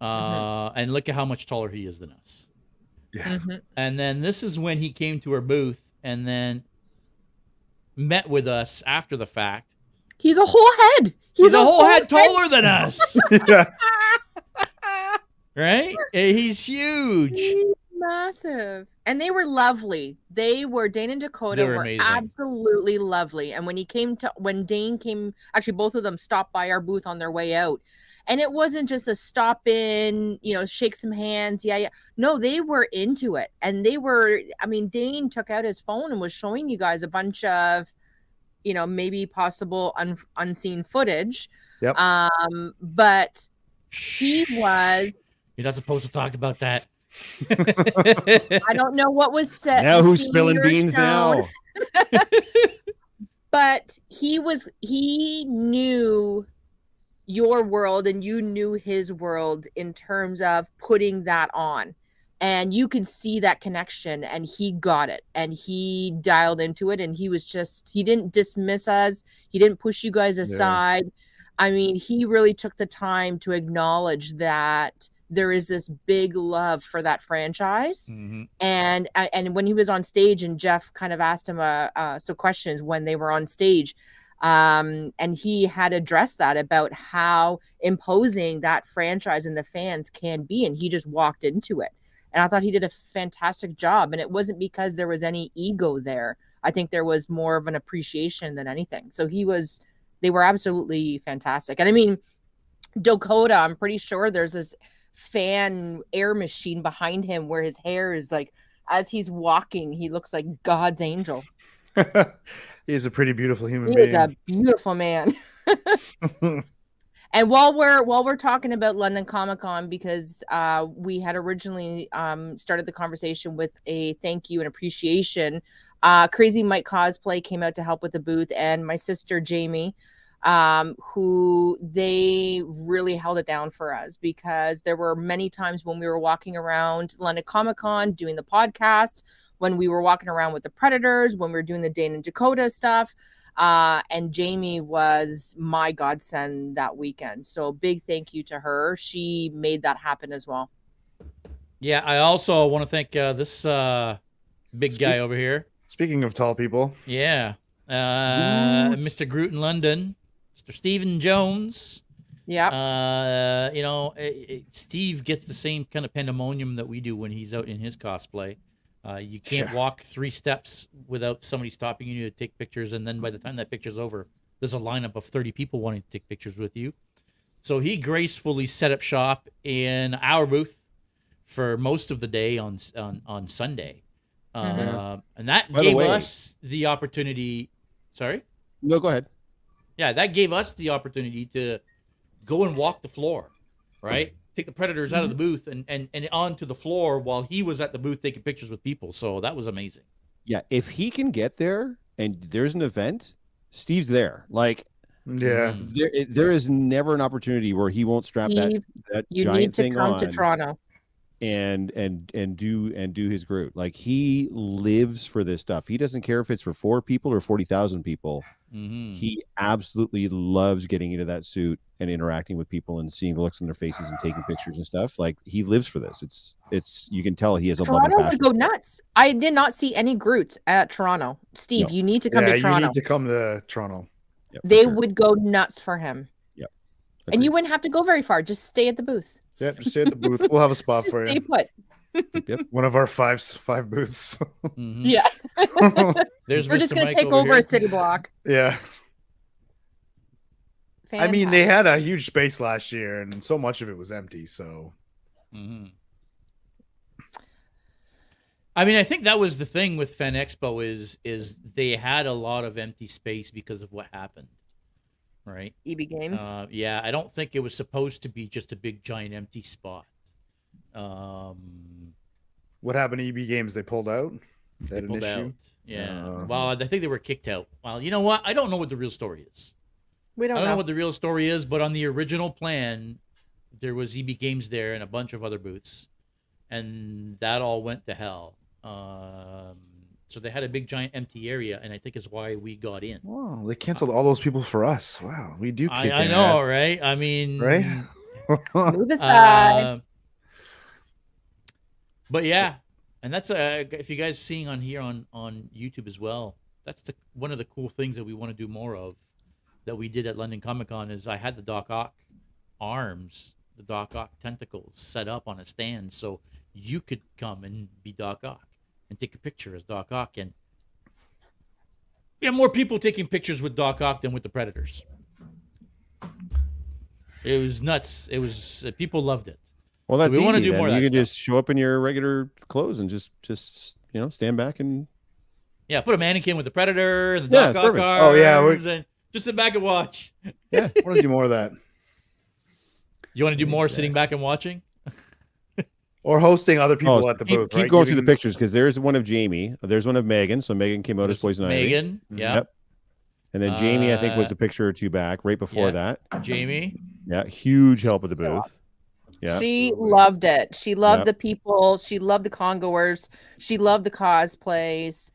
And look at how much taller he is than us. Yeah. And then this is when he came to our booth and then met with us after the fact. He's a whole head. He's a whole head taller than us. Yeah. Right? He's huge. He's massive. And they were lovely. Dane and Dakota were amazing. Absolutely lovely. And when Dane came, actually both of them stopped by our booth on their way out. And it wasn't just a stop in, shake some hands. Yeah. No, they were into it. And Dane took out his phone and was showing you guys a bunch of, maybe possible unseen footage. Yep. But he was. You're not supposed to talk about that. I don't know what was said. Now who's spilling beans now? But he knew your world and you knew his world in terms of putting that on. And you could see that connection, and he got it, and he dialed into it, and he didn't dismiss us. He didn't push you guys aside. Yeah. I mean, he really took the time to acknowledge that there is this big love for that franchise. And when he was on stage, and Jeff kind of asked him some questions when they were on stage, and he had addressed that about how imposing that franchise and the fans can be, and he just walked into it. And I thought he did a fantastic job. And it wasn't because there was any ego there. I think there was more of an appreciation than anything. So they were absolutely fantastic. And I mean, Dakota, I'm pretty sure there's this fan air machine behind him where his hair is like, as he's walking, he looks like God's angel. He's a pretty beautiful human being. He is a beautiful man. And while we're talking about London Comic Con, because we had originally started the conversation with a thank you and appreciation, Crazy Mike Cosplay came out to help with the booth, and my sister Jamie, who they really held it down for us, because there were many times when we were walking around London Comic Con doing the podcast, when we were walking around with the Predators, when we were doing the Dane and Dakota stuff. And Jamie was my godsend that weekend. So big thank you to her. She made that happen as well. Yeah, I also want to thank this big guy over here. Speaking of tall people. Yeah. Mr. Groot in London, Mr. Stephen Jones. Yeah. Steve gets the same kind of pandemonium that we do when he's out in his cosplay. You can't walk 3 steps without somebody stopping you to take pictures, and then by the time that picture's over, there's a lineup of 30 people wanting to take pictures with you. So he gracefully set up shop in our booth for most of the day on Sunday, and that gave us the opportunity. Sorry? No, go ahead. Yeah, that gave us the opportunity to go and walk the floor, right? Take the Predators out of the booth and onto the floor while he was at the booth taking pictures with people. So that was amazing. Yeah, if he can get there and there's an event, Steve's there. Like, yeah, there is never an opportunity where he won't strap Steve, that you giant need to thing come on to Toronto and do his Groot. Like, he lives for this stuff. He doesn't care if it's for 4 people or 40,000 people. He absolutely loves getting into that suit and interacting with people and seeing the looks on their faces and taking pictures and stuff. Like, he lives for this. It's you can tell he has a love and Toronto passion. would go nuts. I did not see any Groots at Toronto. Steve, No. you need to come to Toronto. You need to come to Toronto. Yep, They sure. would go nuts for him. Yep. And you wouldn't have to go very far. Just stay at the booth. Yeah, just stay at the booth. We'll have a spot Just for stay you. put. Yep. One of our five booths. Yeah. There's We're Mr. just going to Mike take over here. a city block. Yeah. I mean, they Fantastic. had a huge space last year, and so much of it was empty. So, I mean, I think that was the thing with Fan Expo is they had a lot of empty space because of what happened, right? EB Games. Yeah, I don't think it was supposed to be just a big giant empty spot. Um, What happened to EB Games? They pulled out. They had an pulled issue. out. Yeah. Uh. Well, I think they were kicked out. Well, you know what? I don't know what the real story is. We I don't don't know know. what the real story is, but on the original plan, there was EB Games there and a bunch of other booths, and that all went to hell. So they had a big giant empty area, and I think is why we got in. Wow, they canceled all those people for us. Wow, we do. Kick I in know, ass. right? I mean, Right? Move aside. But yeah, and that's if you guys seeing on here on YouTube as well, that's one of the cool things that we want to do more of that we did at London Comic Con is I had the Doc Ock arms, the Doc Ock tentacles set up on a stand so you could come and be Doc Ock and take a picture as Doc Ock, and we have more people taking pictures with Doc Ock than with the Predators. It was nuts. It was people loved it. Well, that's we wanna easy. do more of You that can just show up in your regular clothes and just stand back and Yeah, put a mannequin with the Predator and the Yeah, Doc it's Ock perfect. arms, Oh, yeah, and just sit back and watch. yeah. I want to do more of that, You want to do more sitting back and watching? or hosting other people at the keep, booth. keep right? going through the Giving- pictures because there's one of Jamie. There's one of Megan. So Megan came out as Poison Ivy. Megan, yeah. Yep. And then Jamie, I think, was a picture or two back right before yeah. that. Jamie. Yeah, huge help with the booth. Yeah. She loved it. She loved Yep. the people. She loved the congoers. She loved the cosplays.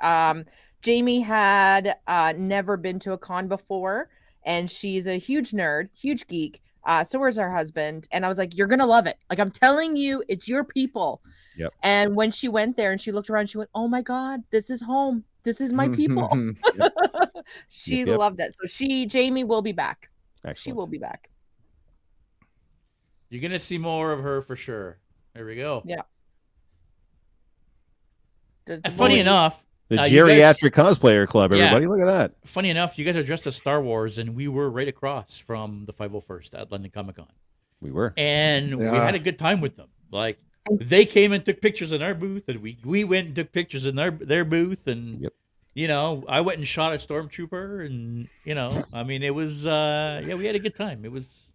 Jamie had never been to a con before, and she's a huge nerd, huge geek. So is her husband. And I was like, you're going to love it. Like, I'm telling you, it's your people. Yep. And when she went there and she looked around, she went, oh my God, this is home. This is my people. She Yep. loved it. So Jamie will be back. Excellent. She will be back. You're gonna see more of her for sure. There we go. Yeah. And funny enough, The you guys- geriatric cosplayer club, Yeah. everybody. Look at that. funny enough, you guys are dressed as Star Wars, and we were right across from the 501st at London Comic Con, We were. and we Yeah. had a good time with them. Like they came and took pictures in our booth, and we went and took pictures in their booth, and Yep. you know, I went and shot a stormtrooper, and you know, I mean, it was yeah, we had a good time. It was,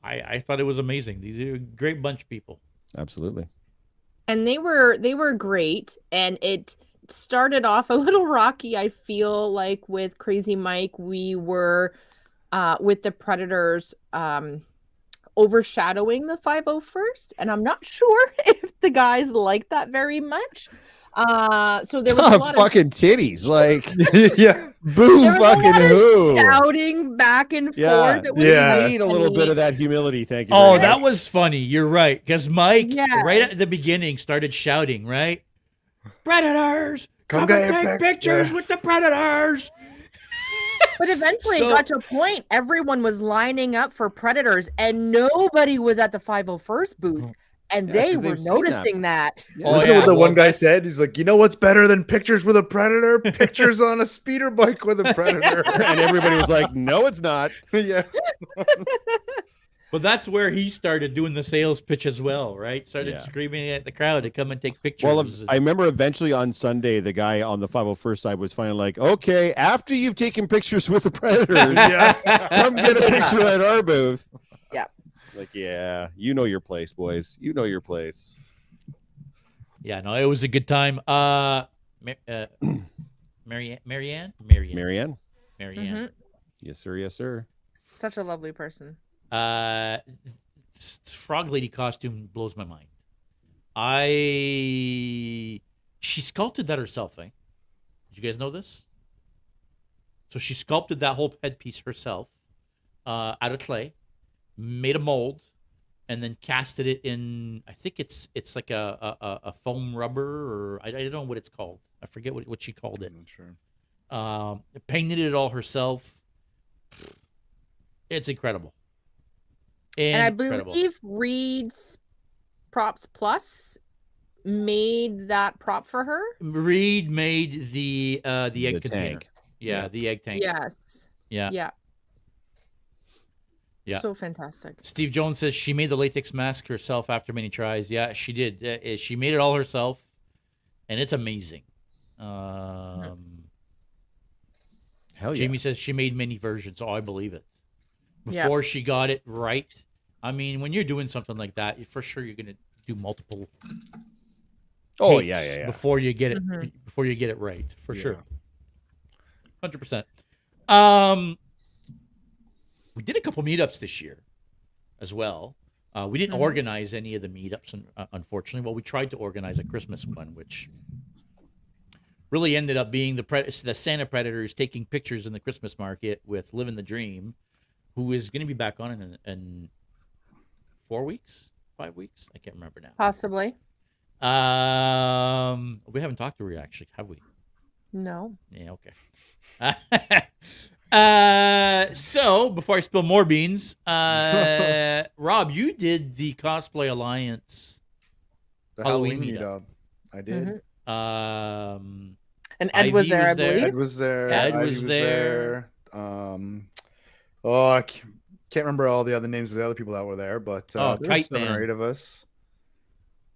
I thought it was amazing. These are a great bunch of people. Absolutely. And they were great, and it started off a little rocky. I feel like with Crazy Mike, we were with the Predators overshadowing the 501st, and I'm not sure if the guys like that very much. So there was a lot of fucking titties. Like, yeah. boo there was a fucking lot of who. shouting back and forth. Yeah. That was Yeah. We need a little funny. bit of that humility. Thank you. Oh, very that much. was funny. You're right, because Mike Yes. right at the beginning started shouting, right? Predators, Come come and get take pic- pictures yeah. with the Predators. But eventually So- it got to a point everyone was lining up for Predators and nobody was at the 501st booth. And Yeah, they 'cause were they've seen noticing that. Yeah. Oh, Wasn't yeah. what the Well, one guy that's- said? He's like, you know what's better than pictures with a predator? Pictures on a speeder bike with a predator. And everybody was like, no, it's not. yeah. But that's where he started doing the sales pitch as well, right? Started Yeah. screaming at the crowd to come and take pictures. Well, I remember eventually on Sunday, the guy on the 501st side was finally like, okay, after you've taken pictures with the Predators, Yeah. come get a picture at our booth. Yeah. Like, yeah, you know your place, boys. You know your place. Yeah, no, it was a good time. Marianne. Marianne? Marianne. Yes, sir. Yes, sir. Such a lovely person. Frog Lady costume blows my mind. She sculpted that herself, eh? Did you guys know this? So she sculpted that whole headpiece herself out of clay, made a mold, and then casted it in. I think it's like a foam rubber, or I don't know what it's called. I forget what she called it. I'm not sure. Painted it all herself. It's incredible. And I Incredible. believe Reed's Props Plus made that prop for her. Reed made the egg The container. tank. Yeah, Yeah. the egg tank. Yes. Yeah. Yeah. Yeah. So fantastic. Steve Jones says she made the latex mask herself after many tries. Yeah, she did. She made it all herself. and it's amazing. Hell yeah. Jamie says she made many versions. Oh, I believe it. Yeah. Before she got it right. I mean, when you're doing something like that, for sure you're gonna do multiple. Oh takes yeah. Before you get it, Mhm. before you get it right, for sure. 100%. We did a couple meetups this year, as well. We didn't organize any of the meetups, unfortunately. Well, we tried to organize a Christmas one, which really ended up being the Santa Predators taking pictures in the Christmas market with Living the Dream, who is going to be back on in 4 weeks, 5 weeks. I can't remember now. Possibly. We haven't talked to her actually, have we? No. Yeah, okay. So before I spill more beans, Rob, you did the Cosplay Alliance The Halloween Halloween meetup. meetup. I did. And Ed Ivy was there, I there. believe. Ed was there. Ed Ivy was there. I can't remember all the other names of the other people that were there, but there was Kite 7 Man. or 8 of us.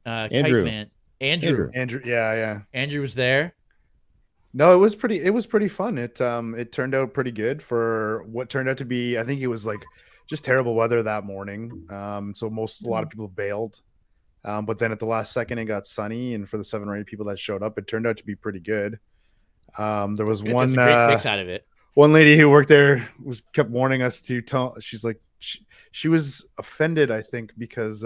Andrew. Kite Man. Andrew Yeah. was there. No, it was pretty fun. It turned out pretty good for what turned out to be. I think it was like just terrible weather that morning. So a lot of people bailed. But then at the last second it got sunny, and for the 7 or 8 people that showed up, it turned out to be pretty good. There was Got one some great pics out of it. one lady who worked there kept warning us to tell. She's like, she was offended, I think, because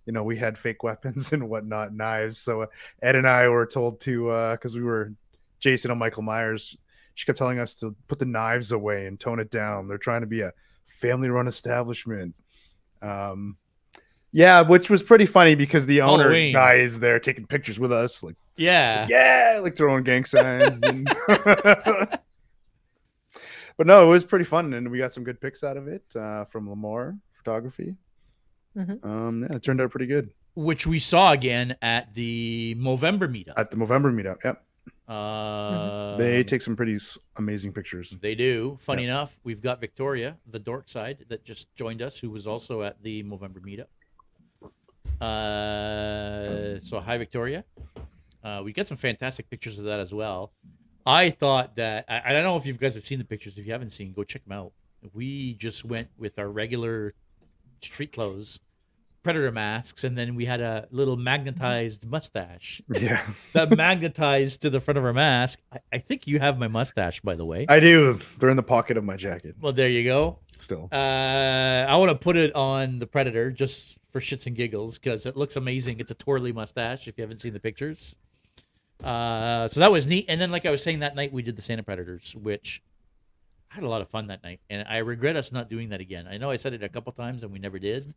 we had fake weapons and whatnot, knives. So Ed and I were told to, because we were Jason and Michael Myers. She kept telling us to put the knives away and tone it down. They're trying to be a family-run establishment. Yeah, which was pretty funny because the owner Halloween. guy is there taking pictures with us, like Yeah. like throwing gang signs. But no, it was pretty fun, and we got some good pics out of it from Lamar Photography. Mhm. Yeah, it turned out pretty good Which we saw again at the Movember meetup. at the Movember meetup. Yep, they take some pretty amazing pictures. They do. Funny enough, we've got Victoria, the dork side, that just joined us, who was also at the Movember meetup. So hi, Victoria. We got some fantastic pictures of that as well. I thought that I don't know if you guys have seen the pictures. If you haven't seen, go check them out. We just went with our regular street clothes, predator masks, and then we had a little magnetized mustache Yeah, that magnetized to the front of our mask. I think you have my mustache, by the way. I do. They're in the pocket of my jacket Well, there you go. still. I want to put it on the Predator just for shits and giggles because it looks amazing. It's a twirly mustache if you haven't seen the pictures. So that was neat. And then, like I was saying, that night we did the Santa Predators, which I had a lot of fun that night. And I regret us not doing that again. I know I said it a couple times and we never did.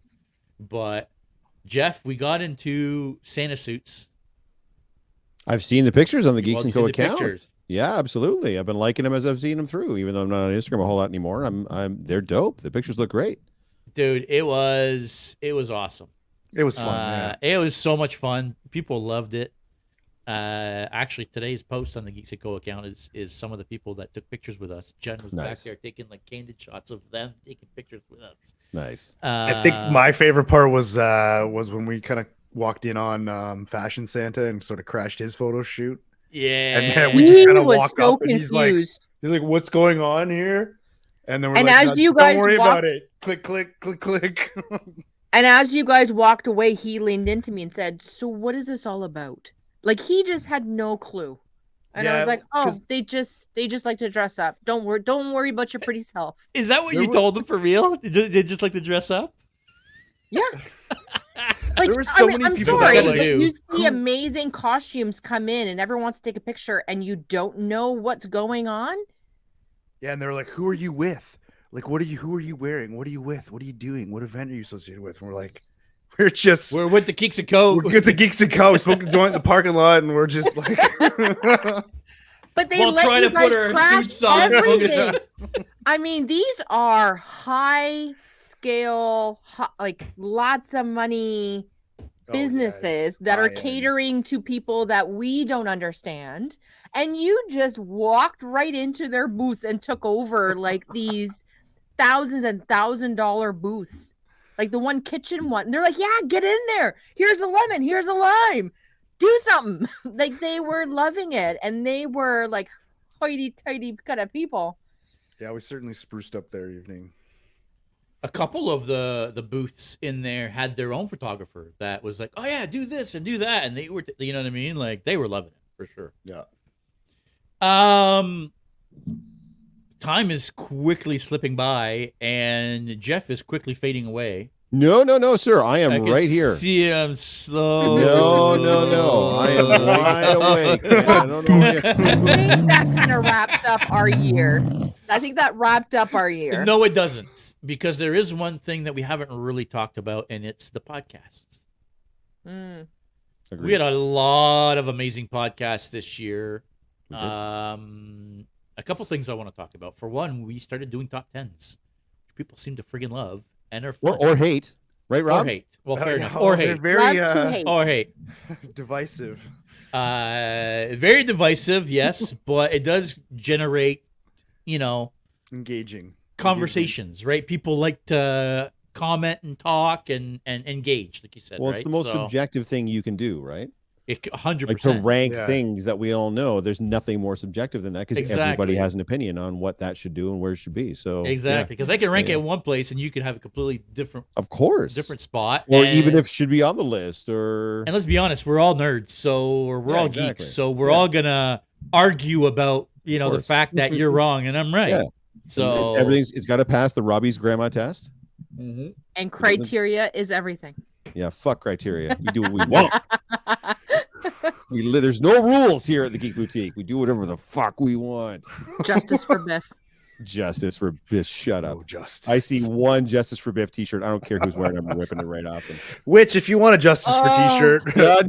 But, Jeff, we got into Santa suits. I've seen the pictures on the Geeks Well, and you Co see the account. pictures. Yeah, absolutely. I've been liking them as I've seen them through, even though I'm not on Instagram a whole lot anymore. They're dope. The pictures look great. Dude, it was awesome. It was fun. It was so much fun. People loved it. Actually, today's post on the Geeks & Co account is some of the people that took pictures with us. Jen was back Nice. there taking like candid shots of them taking pictures with us. Nice. I think my favorite part was when we kind of walked in on Fashion Santa and sort of crashed his photo shoot. yeah. And then we He just kind of was walk so up and confused. he's like, "What's going on here?" And then we're And like, as "No, you guys don't worry walked- about it. Click, click, click, click." And as you guys walked away, he leaned into me and said, "So what is this all about?" Like he just had no clue. And I Yeah, was like, "Oh, 'cause- they just like to dress up. Don't worry about your pretty self." Is that what There you was- told them for real? They just like to dress up? Yeah. Like, There were so many I'm people sorry, that but do. you see amazing costumes come in and everyone wants to take a picture and you don't know what's going on. Yeah, and they're like, "Who are you with? Like, who are you wearing? What are you with? What are you doing? What event are you associated with?" And we're like, "We're We're with the Geeks & Co. we're with the Geeks and Co. We smoked a joint in the parking lot, and we're just like." But they While let trying you to guys put our crash suits on. everything. I mean, these are high scale, like lots of money businesses that are high-end. catering to people that we don't understand. And you just walked right into their booths and took over like these thousands and $1,000 booths. Like the one kitchen one. They're like, "Yeah, get in there. Here's a lemon. Here's a lime." do something. Like they were loving it, and they were like hoity-toity kind of people. Yeah, we certainly spruced up their evening. A couple of the booths in there had their own photographer that was like, oh yeah, do this and do that, and they were, you know what I mean? Like they were loving it for sure. Yeah. Time is quickly slipping by, and Jeff is quickly fading away. No, sir. I am can right here. See him slow. No. I am wide awake. I don't know. I think that kind of wrapped up our year. I think that wrapped up our year. No, it doesn't, because there is one thing that we haven't really talked about, and it's the podcasts. Mm. Agreed. We had a lot of amazing podcasts this year. We did. A couple things I want to talk about. For one, we started doing top tens, which people seem to friggin' love and are fun. Or hate, right, Rob? Or hate. Well, fair enough. Yeah, Or they're hate. very Love to hate. Or hate. divisive. Very divisive, yes, but it does generate, Engaging. conversations, right? People like to comment and talk and engage, like you said, Well, right? it's the most subjective thing you can do, right? 100%. Like to rank Yeah. things that we all know. There's nothing more subjective than that because everybody Exactly. has an opinion on what that should do and where it should be. So Exactly, because I can rank Yeah. it in one place, and you can have a completely different of course, spot, or and, even if it should be on the list, or And let's be honest, we're all nerds, or we're Yeah, all exactly. geeks, so we're Yeah. all gonna argue about the course. fact that you're wrong and I'm right. Yeah. So it's got to pass the Robbie's grandma test. Mhm. And criteria is everything. Yeah, fuck criteria. We do what we want. There's no rules here at the Geek Boutique. We do whatever the fuck we want. Justice for Biff. Justice for Biff. Shut up. Oh, justice. I see one Justice for Biff t-shirt. I don't care who's wearing it. I'm ripping it right off them. Which, if you want a Justice for Oh. T-shirt,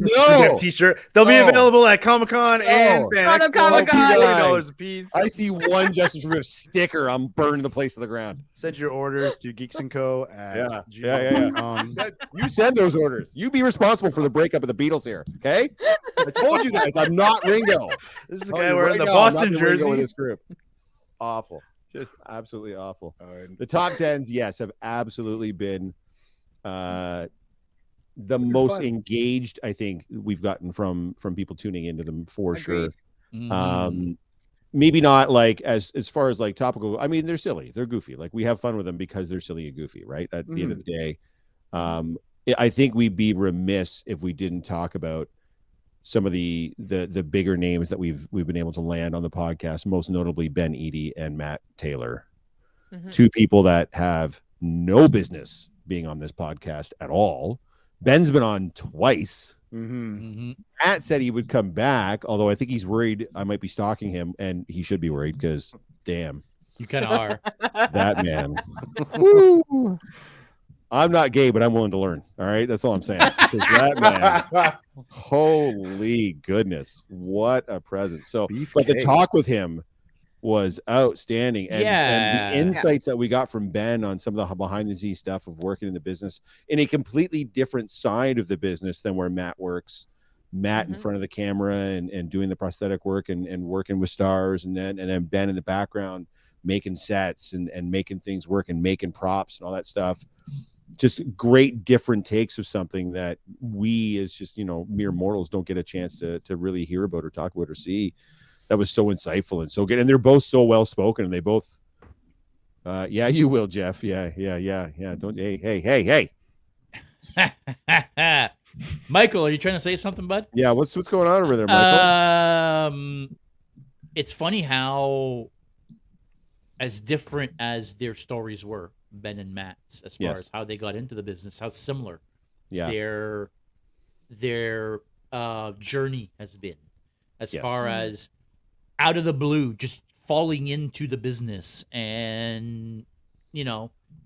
no. T-shirt, they'll be Oh. available at Comic-Con and Oh. Fan Front of Expo. Comic-Con. $40 a piece. I see one Justice for Biff sticker. I'm burning the place to the ground. Send your orders to Geeks & Co. at Yeah. gmail.com. You send those orders. You be responsible for the breakup of the Beatles here, okay? I told you guys I'm not Ringo. This is the Tell guy you wearing right the now, I'm not Boston the Ringo jersey. with this group. Awful. Just absolutely awful. All right. The top tens, yes, have absolutely been the They're most fun. engaged I think we've gotten from people tuning into them for sure. Mhm. Maybe not like as far as like topical. I mean, they're silly, they're goofy. Like we have fun with them because they're silly and goofy, right? At the end of the day, I think we'd be remiss if we didn't talk about some of the bigger names that we've been able to land on the podcast, most notably Ben Eady and Matt Taylor. Mhm. Two people that have no business being on this podcast at all. Ben's been on twice. Mm-hmm. Mhm. Matt said he would come back, although I think he's worried I might be stalking him, and he should be worried because, damn, You kind of are. that man. Woo. I'm not gay, but I'm willing to learn. All right, that's all I'm saying. 'Cause that man, holy goodness, what a present! So, but the talk with him was outstanding, and Yeah. the insights that we got from Ben on some of the behind the scenes stuff of working in the business in a completely different side of the business than where Matt works. Matt in Mhm. front of the camera and doing the prosthetic work and working with stars, and then Ben in the background making sets and making things work and making props and all that stuff. Just great different takes of something that we as just mere mortals don't get a chance to really hear about or talk about or see. That was so insightful and so good, and they're both so well spoken, and they both yeah, you will, Jeff. Yeah. Don't hey. Michael, are you trying to say something, bud? Yeah, what's going on over there, Michael? It's funny how as different as their stories were, Ben and Matt's, as far Yes. as how they got into the business, how similar Yeah. their journey has been, as Yes. far as out of the blue, just falling into the business and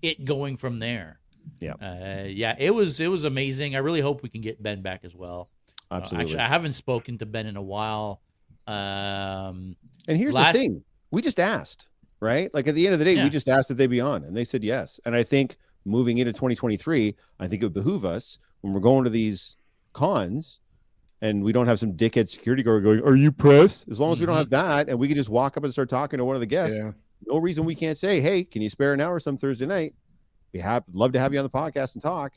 it going from there. Yeah. It was amazing. I really hope we can get Ben back as well. Absolutely. Actually, I haven't spoken to Ben in a while. And here's last- the thing. We just asked, right? Like at the end of the day, Yeah. we just asked if they be on, and they said yes. And I think moving into 2023, I think it would behoove us when we're going to these cons and we don't have some dickhead security guard going, "Are you press?" As long as we don't have that, and we can just walk up and start talking to one of the guests, Yeah. no reason we can't say, "Hey, can you spare an hour some Thursday night? Love to have you on the podcast and talk."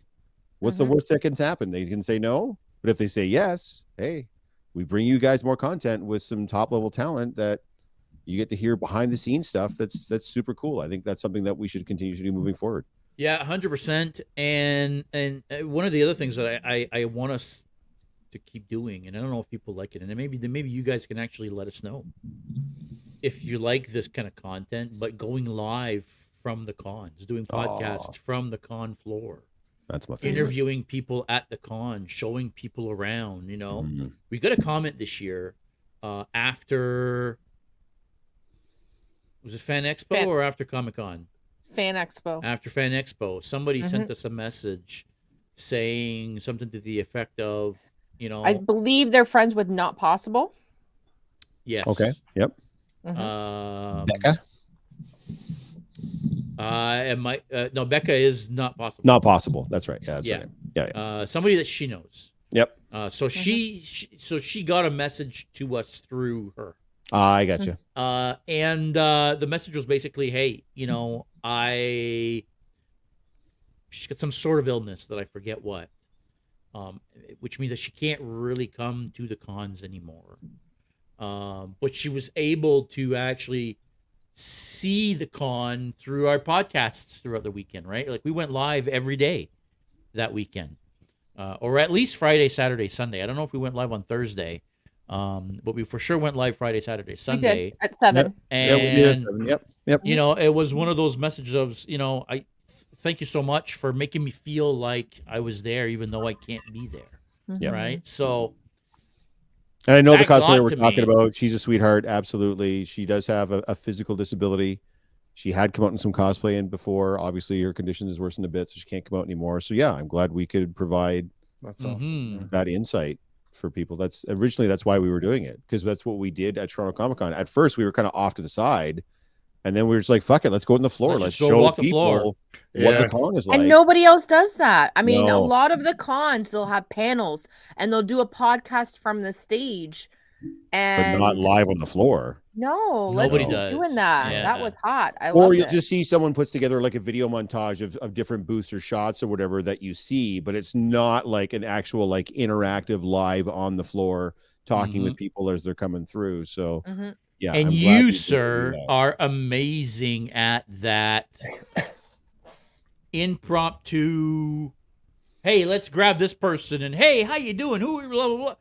What's the worst that can happen? They can say no, but if they say yes, hey, we bring you guys more content with some top level talent that you get to hear behind the scenes stuff. That's super cool. I think that's something that we should continue to do moving forward. Yeah, 100%. And one of the other things that I want us to keep doing, and I don't know if people like it, and maybe you guys can actually let us know if you like this kind of content, but going live from the cons, doing podcasts from the con floor. That's my favorite. Interviewing people at the con, showing people around. Mm-hmm. We got a comment this year after, was it Fan Expo or after Comic Con? Fan Expo. After Fan Expo, somebody sent us a message saying something to the effect of, I believe they're friends with Not Possible. yes. Okay. Yep. Becca. No, Becca is Not Possible. Not Possible. That's right. Yeah. That's Yeah. right. Yeah. Somebody that she knows. Yep. So she got a message to us through her. I got you. And the message was basically, hey, she's got some sort of illness that I forget what, which means that she can't really come to the cons anymore. But she was able to actually see the con through our podcasts throughout the weekend, right? Like we went live every day that weekend, or at least Friday, Saturday, Sunday. I don't know if we went live on Thursday. But we for sure went live Friday, Saturday, Sunday. We did at 7. Yep. And we did at 7. Yep. it was one of those messages of, I thank you so much for making me feel like I was there, even though I can't be there. Yep. Right. So, and I know the that got cosplayer we're to talking me. about, she's a sweetheart. Absolutely. She does have a physical disability. She had come out in some cosplay in before. Obviously, her condition is worsened a bit, so she can't come out anymore. So, yeah, I'm glad we could provide That's awesome. that insight for people. That's why we were doing it, because that's what we did at Toronto Comic Con. At first, we were kind of off to the side, and then we were just like, "Fuck it, let's go on the floor. Let's Let's just go show walk the people floor." what the con is like." And nobody else does that. I mean, a No. lot of the cons, they'll have panels and they'll do a podcast from the stage. But And not live on the floor. no, let's Nobody keep does. doing that. Yeah. That was hot. I Or love you'll it. just see someone puts together like a video montage of different booths or shots or whatever that you see, but it's not like an actual like interactive live on the floor talking with people as they're coming through. So yeah. And I'm glad you, we did sir, that. are amazing at that impromptu. Hey, let's grab this person, and hey, how you doing? Who? Blah blah blah.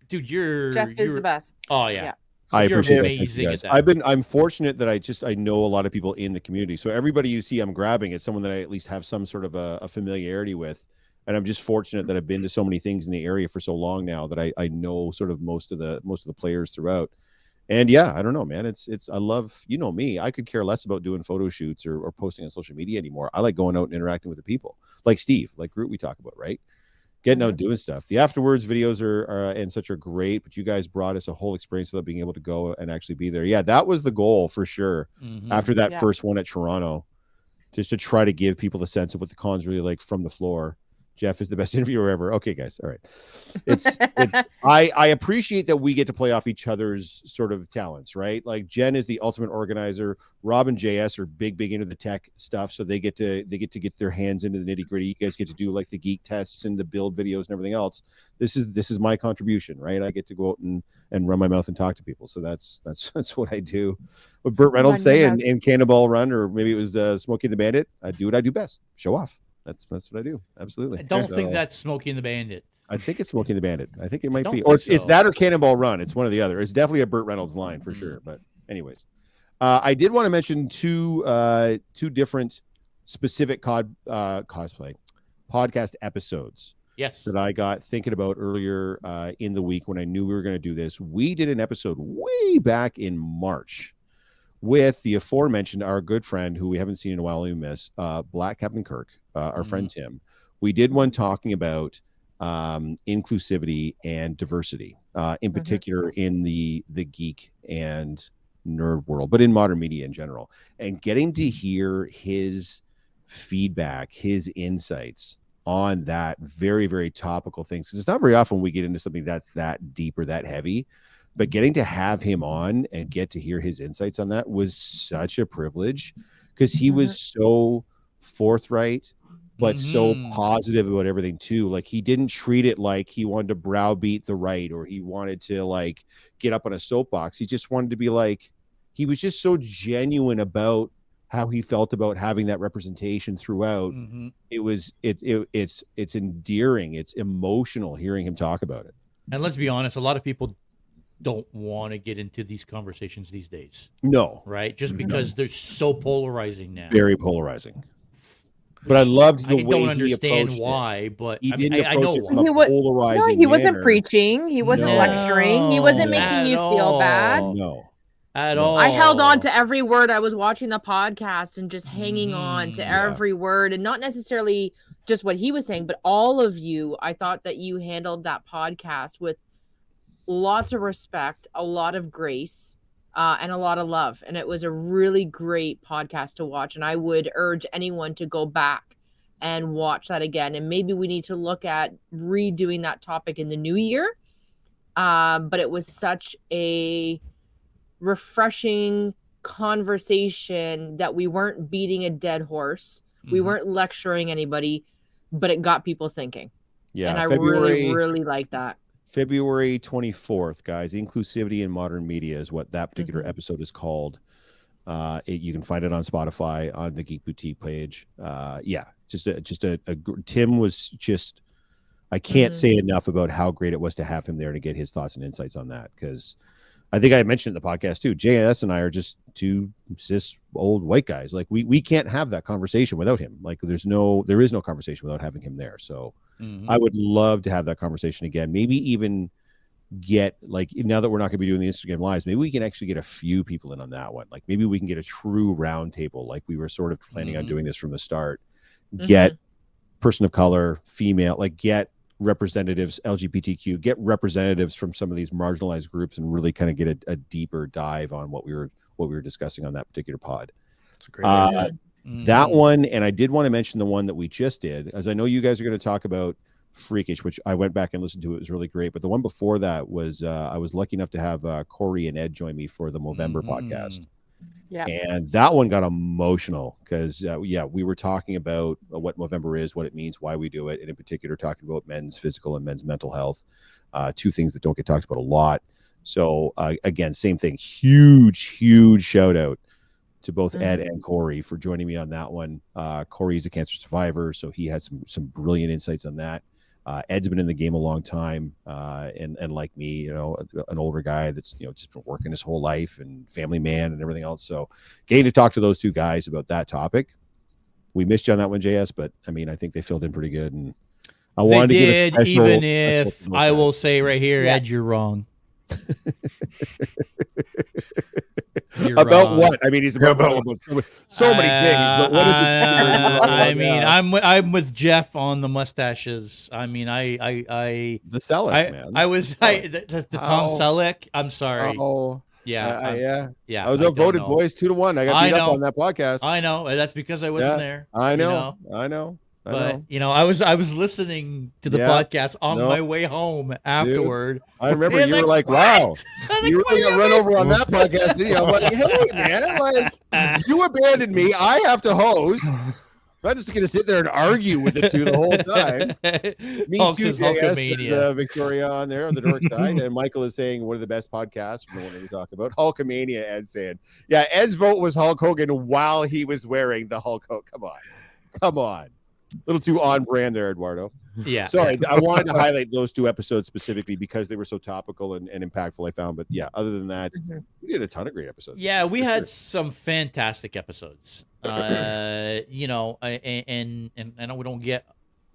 Dude, Jeff is the best. Oh yeah. I You're appreciate that. Thank you, amazing guys. at that. I'm fortunate that I know a lot of people in the community. So everybody you see I'm grabbing is someone that I at least have some sort of a familiarity with. And I'm just fortunate that I've been to so many things in the area for so long now that I know sort of most of the players throughout. And yeah, I don't know, man. It's I love, me. I could care less about doing photo shoots or posting on social media anymore. I like going out and interacting with the people, like Steve, like Groot we talk about, right? Getting out doing stuff. The afterwards videos are and such are great, but you guys brought us a whole experience without being able to go and actually be there. Yeah, that was the goal for sure. After that first one at Toronto, just to try to give people the sense of what the con's really like from the floor. Jeff is the best interviewer ever. Okay, guys. All right. It's I appreciate that we get to play off each other's sort of talents, right? Like Jen is the ultimate organizer. Rob and JS are big into the tech stuff. So they get to get their hands into the nitty-gritty. You guys get to do like the geek tests and the build videos and everything else. This is my contribution, right? I get to go out and run my mouth and talk to people. So that's what I do. What Burt Reynolds say in Cannonball Run, or maybe it was Smokey and the Bandit. I do what I do best. Show off. That's what I do. Absolutely. I don't think that's Smokey and the Bandit. I think it's Smokey and the Bandit. I think it might be. Don't Or it's think so. that or Cannonball Run. It's one or the other. It's definitely a Burt Reynolds line for sure. But anyways, I did want to mention two different specific cosplay podcast episodes. Yes. That I got thinking about earlier in the week when I knew we were going to do this. We did an episode way back in March with the aforementioned, our good friend who we haven't seen in a while, we miss, Black Captain Kirk, our friend Tim. We did one talking about inclusivity and diversity, in particular in the geek and nerd world, but in modern media in general. And getting to hear his feedback, his insights on that very, very topical things. Because it's not very often we get into something that's that deep or that heavy. But getting to have him on and get to hear his insights on that was such a privilege, because he was so forthright but so Mhm. positive about everything too. Like he didn't treat it like he wanted to browbeat the right or he wanted to like get up on a soapbox. He just wanted to be like, he was just so genuine about how he felt about having that representation throughout. Mhm. It's endearing. It's emotional hearing him talk about it. And let's be honest, a lot of people don't want to get into these conversations these days, No, right? Just Mhm. because they're so polarizing now. very polarizing. But I loved the I way don't he understand approached it. why, but He I mean, didn't I know approach it why. from a He wa- No, polarizing he wasn't manner. preaching. He wasn't No. lecturing. He wasn't No, making at you feel bad. all. No. At No. all. I held on to every word. I was watching the podcast and just hanging on to Mhm. Yeah. every word, and not necessarily just what he was saying, but all of you. I thought that you handled that podcast with lots of respect, a lot of grace, and a lot of love. And it was a really great podcast to watch. And I would urge anyone to go back and watch that again. And maybe we need to look at redoing that topic in the new year. But it was such a refreshing conversation that we weren't beating a dead horse. We Mhm. weren't lecturing anybody, but it got people thinking. Yeah. And I really, really like that. February 24th, guys. Inclusivity in modern media is what that particular Mhm. episode is called. You can find it on Spotify on the Geek Boutique page. Yeah, Tim was just. I can't Mhm. say enough about how great it was to have him there to get his thoughts and insights on that, because I think I mentioned in the podcast too. JS and I are just two cis old white guys. Like we can't have that conversation without him. Like there is no conversation without having him there. So Mhm. I would love to have that conversation again. Maybe even get, like, now that we're not going to be doing the Instagram lives, maybe we can actually get a few people in on that one. Like maybe we can get a true round table, like we were sort of planning on Mhm. doing this from the start. Get person of color, female, like get representatives, LGBTQ, get representatives from some of these marginalized groups and really kind of get a deeper dive on what we were discussing on that particular pod. It's a great idea. That Mhm. one, and I did want to mention the one that we just did, as I know you guys are going to talk about Freakish, which I went back and listened to. It was really great. But the one before that was I was lucky enough to have Corey and Ed join me for the Movember podcast. Yeah. And that one got emotional because, we were talking about what Movember is, what it means, why we do it, and in particular talking about men's physical and men's mental health, two things that don't get talked about a lot. So again, same thing, huge shout out to both Ed and Corey for joining me on that one. Corey's a cancer survivor, so he had some brilliant insights on that. Ed's been in the game a long time, and like me, you know, an older guy that's, you know, just been working his whole life and family man and everything else. So getting to talk to those two guys about that topic, we missed you on that one, JS, but I mean, I think they filled in pretty good, and I wanted to give a special. Even if I will say right here, Yeah. Ed, you're wrong. You're about wrong. what? I mean, he's about so many things. But what is I mean, I'm with Jeff on the mustaches. I mean, the Selleck, man? I was the Tom Selleck. I'm sorry. Oh, Yeah, I was outvoted, boys, 2-1. I got beat up on that podcast. I know. That's because I wasn't there. I know. You know? I know. But you know, I was listening to the podcast on my way home afterward. Dude, I remember you were like, "What?" "Wow, you were going to run over on that podcast." And I'm like, "Hey, man, like you abandoned me. I have to host. I'm not just going to sit there and argue with the two the whole time." Me Hulk too, says JS. Hulkamania. There's Victoria on there on the dark side, and Michael is saying one of the best podcasts from the one that we talk about. Hulkamania, Ed saying, "Yeah, Ed's vote was Hulk Hogan while he was wearing the Hulk Hogan." Come on. A little too on brand there, Eduardo. Yeah. Sorry, I wanted to highlight those two episodes specifically because they were so topical and impactful, I found. But yeah, other than that, we did a ton of great episodes. Yeah, we had some fantastic episodes. You know, and I know we don't get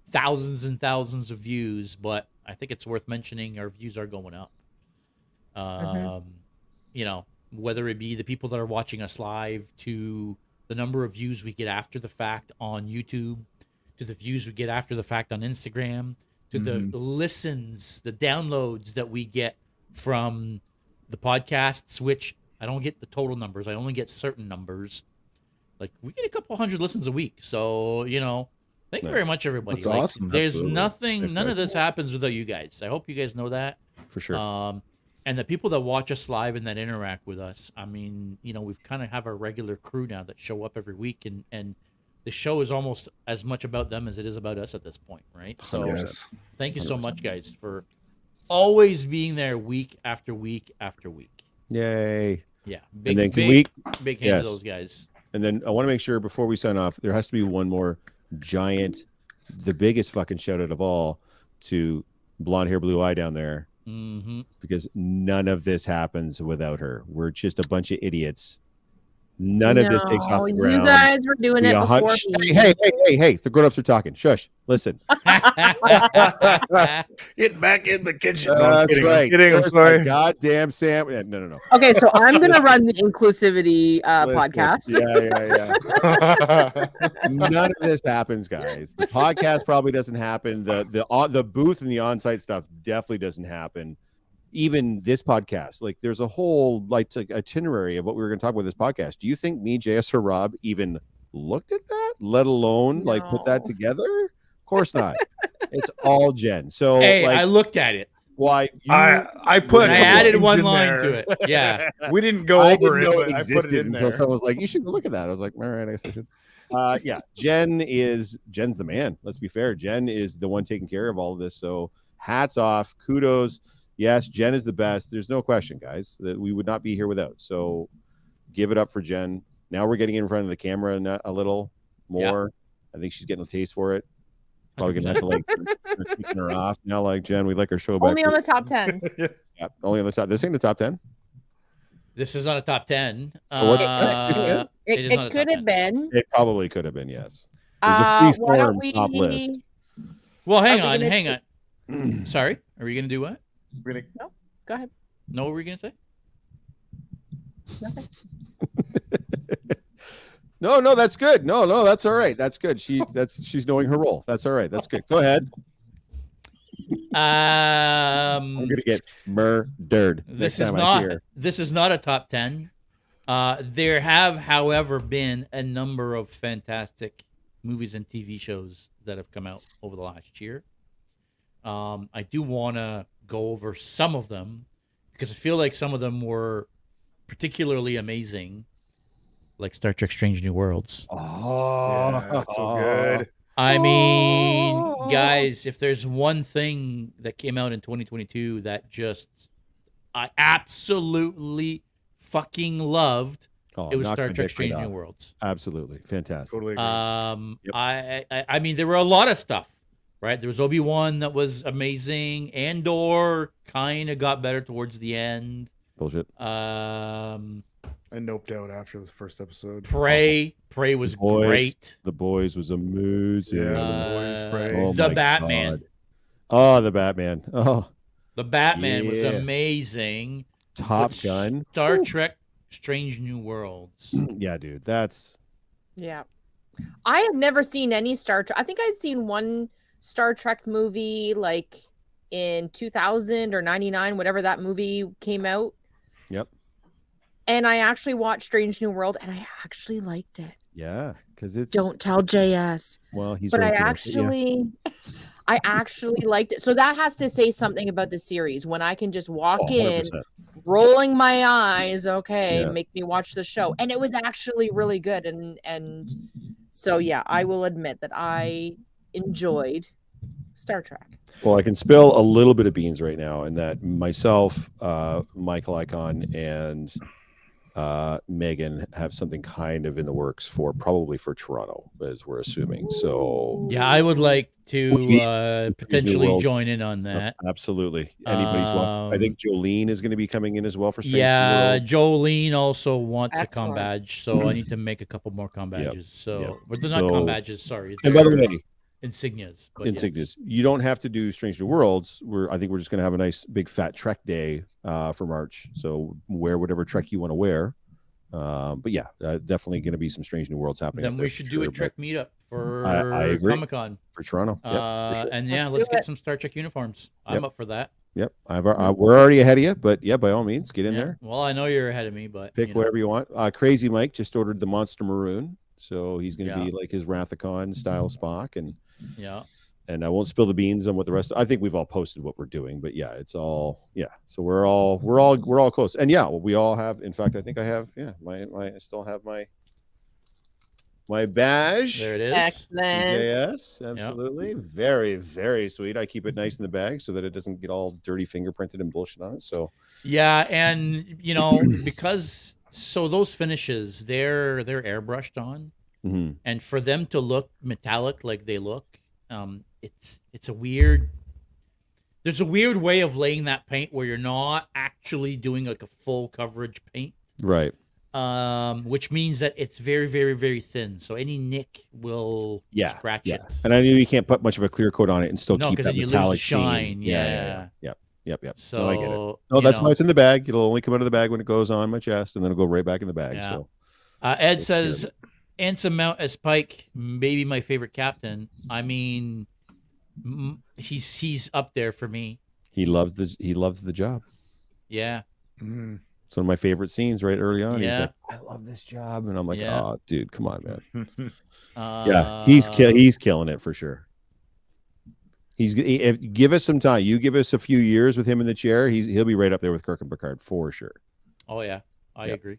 thousands and thousands of views, but I think it's worth mentioning our views are going up. You know, whether it be the people that are watching us live, to the number of views we get after the fact on YouTube, to the views we get after the fact on Instagram, to the listens, the downloads that we get from the podcasts, which I don't get the total numbers. I only get certain numbers. Like, we get a couple hundred listens a week. So, you know, thank you very much, everybody. That's awesome. There's Absolutely. none of this happens without you guys. I hope you guys know that. For sure. And the people that watch us live and that interact with us, I mean, you know, we've kind of have our regular crew now that show up every week, and the show is almost as much about them as it is about us at this point, right? So Yes. thank you so much, guys, for always being there week after week after week. Yay. Yeah, And then big hand Yes. to those guys. And then I want to make sure before we sign off, there has to be one more giant, the biggest fucking shout out of all to blonde hair, blue eye down there, because none of this happens without her. We're just a bunch of idiots. None of this takes off the ground. You guys were doing it before me. Hey, the grown-ups are talking. Shush. Listen. Get back in the kitchen. No, That's kidding. right. I'm kidding. I'm There's sorry. my goddamn Sam. No. Okay, so I'm gonna run the inclusivity podcast. Yeah. None of this happens, guys. The podcast probably doesn't happen. The booth and the on-site stuff definitely doesn't happen. Even this podcast, like there's a whole itinerary of what we were going to talk about this podcast. Do you think me, JS, or Rob even looked at that, let alone like put that together? Of course not. It's all Jen. So hey, I looked at it. Why? I put. I added one line to it. Yeah, we didn't go over it. But I put it in until there. someone was like, "You should look at that." I was like, "All right, I guess I should." Yeah, Jen's the man. Let's be fair. Jen is the one taking care of all of this. So hats off, kudos. Yes, Jen is the best. There's no question, guys, that we would not be here without. So give it up for Jen. Now we're getting in front of the camera a little more. I think she's getting a taste for it. Probably gonna have to like start kicking her off now. Like Jen, we like our show back. Only on the top 10s. Yeah, only on the top. This ain't the top 10. this is not a top 10. It could have been. It probably could have been. Yes. Why don't we? Top list. Well, hang on. Sorry, are we gonna do what? We're gonna... No, go ahead. No, what were we gonna say? Nothing. No, that's good. No, that's all right. That's good. She's knowing her role. That's all right. That's good. Go ahead. I'm gonna get murdered. This is not a top 10. There have, however, been a number of fantastic movies and TV shows that have come out over the last year. I do want to go over some of them because I feel like some of them were particularly amazing, like Star Trek Strange New Worlds. Oh, yeah, that's so good. I mean, guys, if there's one thing that came out in 2022 that just I absolutely fucking loved, it was Star Trek Strange New Worlds. Absolutely. Fantastic. Totally agree. I mean, there were a lot of stuff, right? There was Obi-Wan that was amazing. Andor kind of got better towards the end. Bullshit. I noped out after the first episode. Prey was great. The Boys was amazing. Yeah, The Boys, Prey. Oh The my Batman. God. Oh, the Batman. Oh, The Batman was Yeah. amazing. Top But Gun. Star Trek Strange New Worlds. Yeah, dude. That's Yeah. I have never seen any Star Trek. I think I'd seen one Star Trek movie like in 2000 or 99, whatever that movie came out. Yep. And I actually watched Strange New World and I actually liked it. yeah, because it's Don't tell JS. well, he's But I right there. actually liked it. So that has to say something about the series. When I can just walk Oh, in, 100%. rolling my eyes, okay, Yeah. make me watch the show. And it was actually really good. And so yeah, I will admit that I enjoyed Star Trek. Well, I can spill a little bit of beans right now, and that myself, Michael Icon, and Megan have something kind of in the works probably for Toronto, as we're assuming. So Yeah, I would like to potentially World. join in on that. absolutely, anybody's welcome. I think Jolene is going to be coming in as well for Strange New Yeah, World. Jolene also wants Excellent. a com badge, so I need to make a couple more com badges. So, Yep. but they're not So- com badges. Sorry, And by the they're way, insignias. But insignias. yes. You don't have to do Strange New Worlds. I think we're just going to have a nice big fat Trek day for March. So wear whatever Trek you want to wear. But yeah, definitely going to be some Strange New Worlds happening. Then up we there should for do a sure, Trek meetup for I agree. Comic Con. for Toronto. Yep, for sure. And yeah, Let's let's do get it. some Star Trek uniforms. I'm Yep. up for that. Yep. We're already ahead of you, but yeah, by all means, get in Yeah. there. Well, I know you're ahead of me, but Pick you know. whatever you want. Crazy Mike just ordered the Monster Maroon, so he's going to Yeah. be like his Rathacon style Spock, Yeah. and I won't spill the beans on what the rest. I think we've all posted what we're doing, but yeah, it's all So we're all close, and yeah, well, we all have. In fact, I think I have. Yeah, I still have my My badge. There it is. Excellent. Yes, absolutely. Very, very sweet. I keep it nice in the bag so that it doesn't get all dirty fingerprinted and bullshit on it. So Yeah, and because those finishes they're airbrushed on, mhm. and for them to look metallic like they look, it's a weird. There's a weird way of laying that paint where you're not actually doing like a full coverage paint, Right. which means that it's very, very, very thin. So any nick will scratch it. And I knew you can't put much of a clear coat on it and still No, keep 'cause that then you lose metallic the shine. sheen. Yeah. Yep. So No, I get it. No, that's why it's in the bag. It'll only come out of the bag when it goes on my chest, and then it'll go right back in the bag. Yeah. So Ed says, Anson Mount as Pike, maybe my favorite captain. I mean, he's up there for me. he loves this. He loves the job. Yeah. Mm. It's one of my favorite scenes right early on. Yeah. He's like, I love this job. And I'm like, Yeah. oh, dude, come on, man. Yeah, He's killing it for sure. Give us some time. You give us a few years with him in the chair. He'll be right up there with Kirk and Picard for sure. Oh yeah, I agree.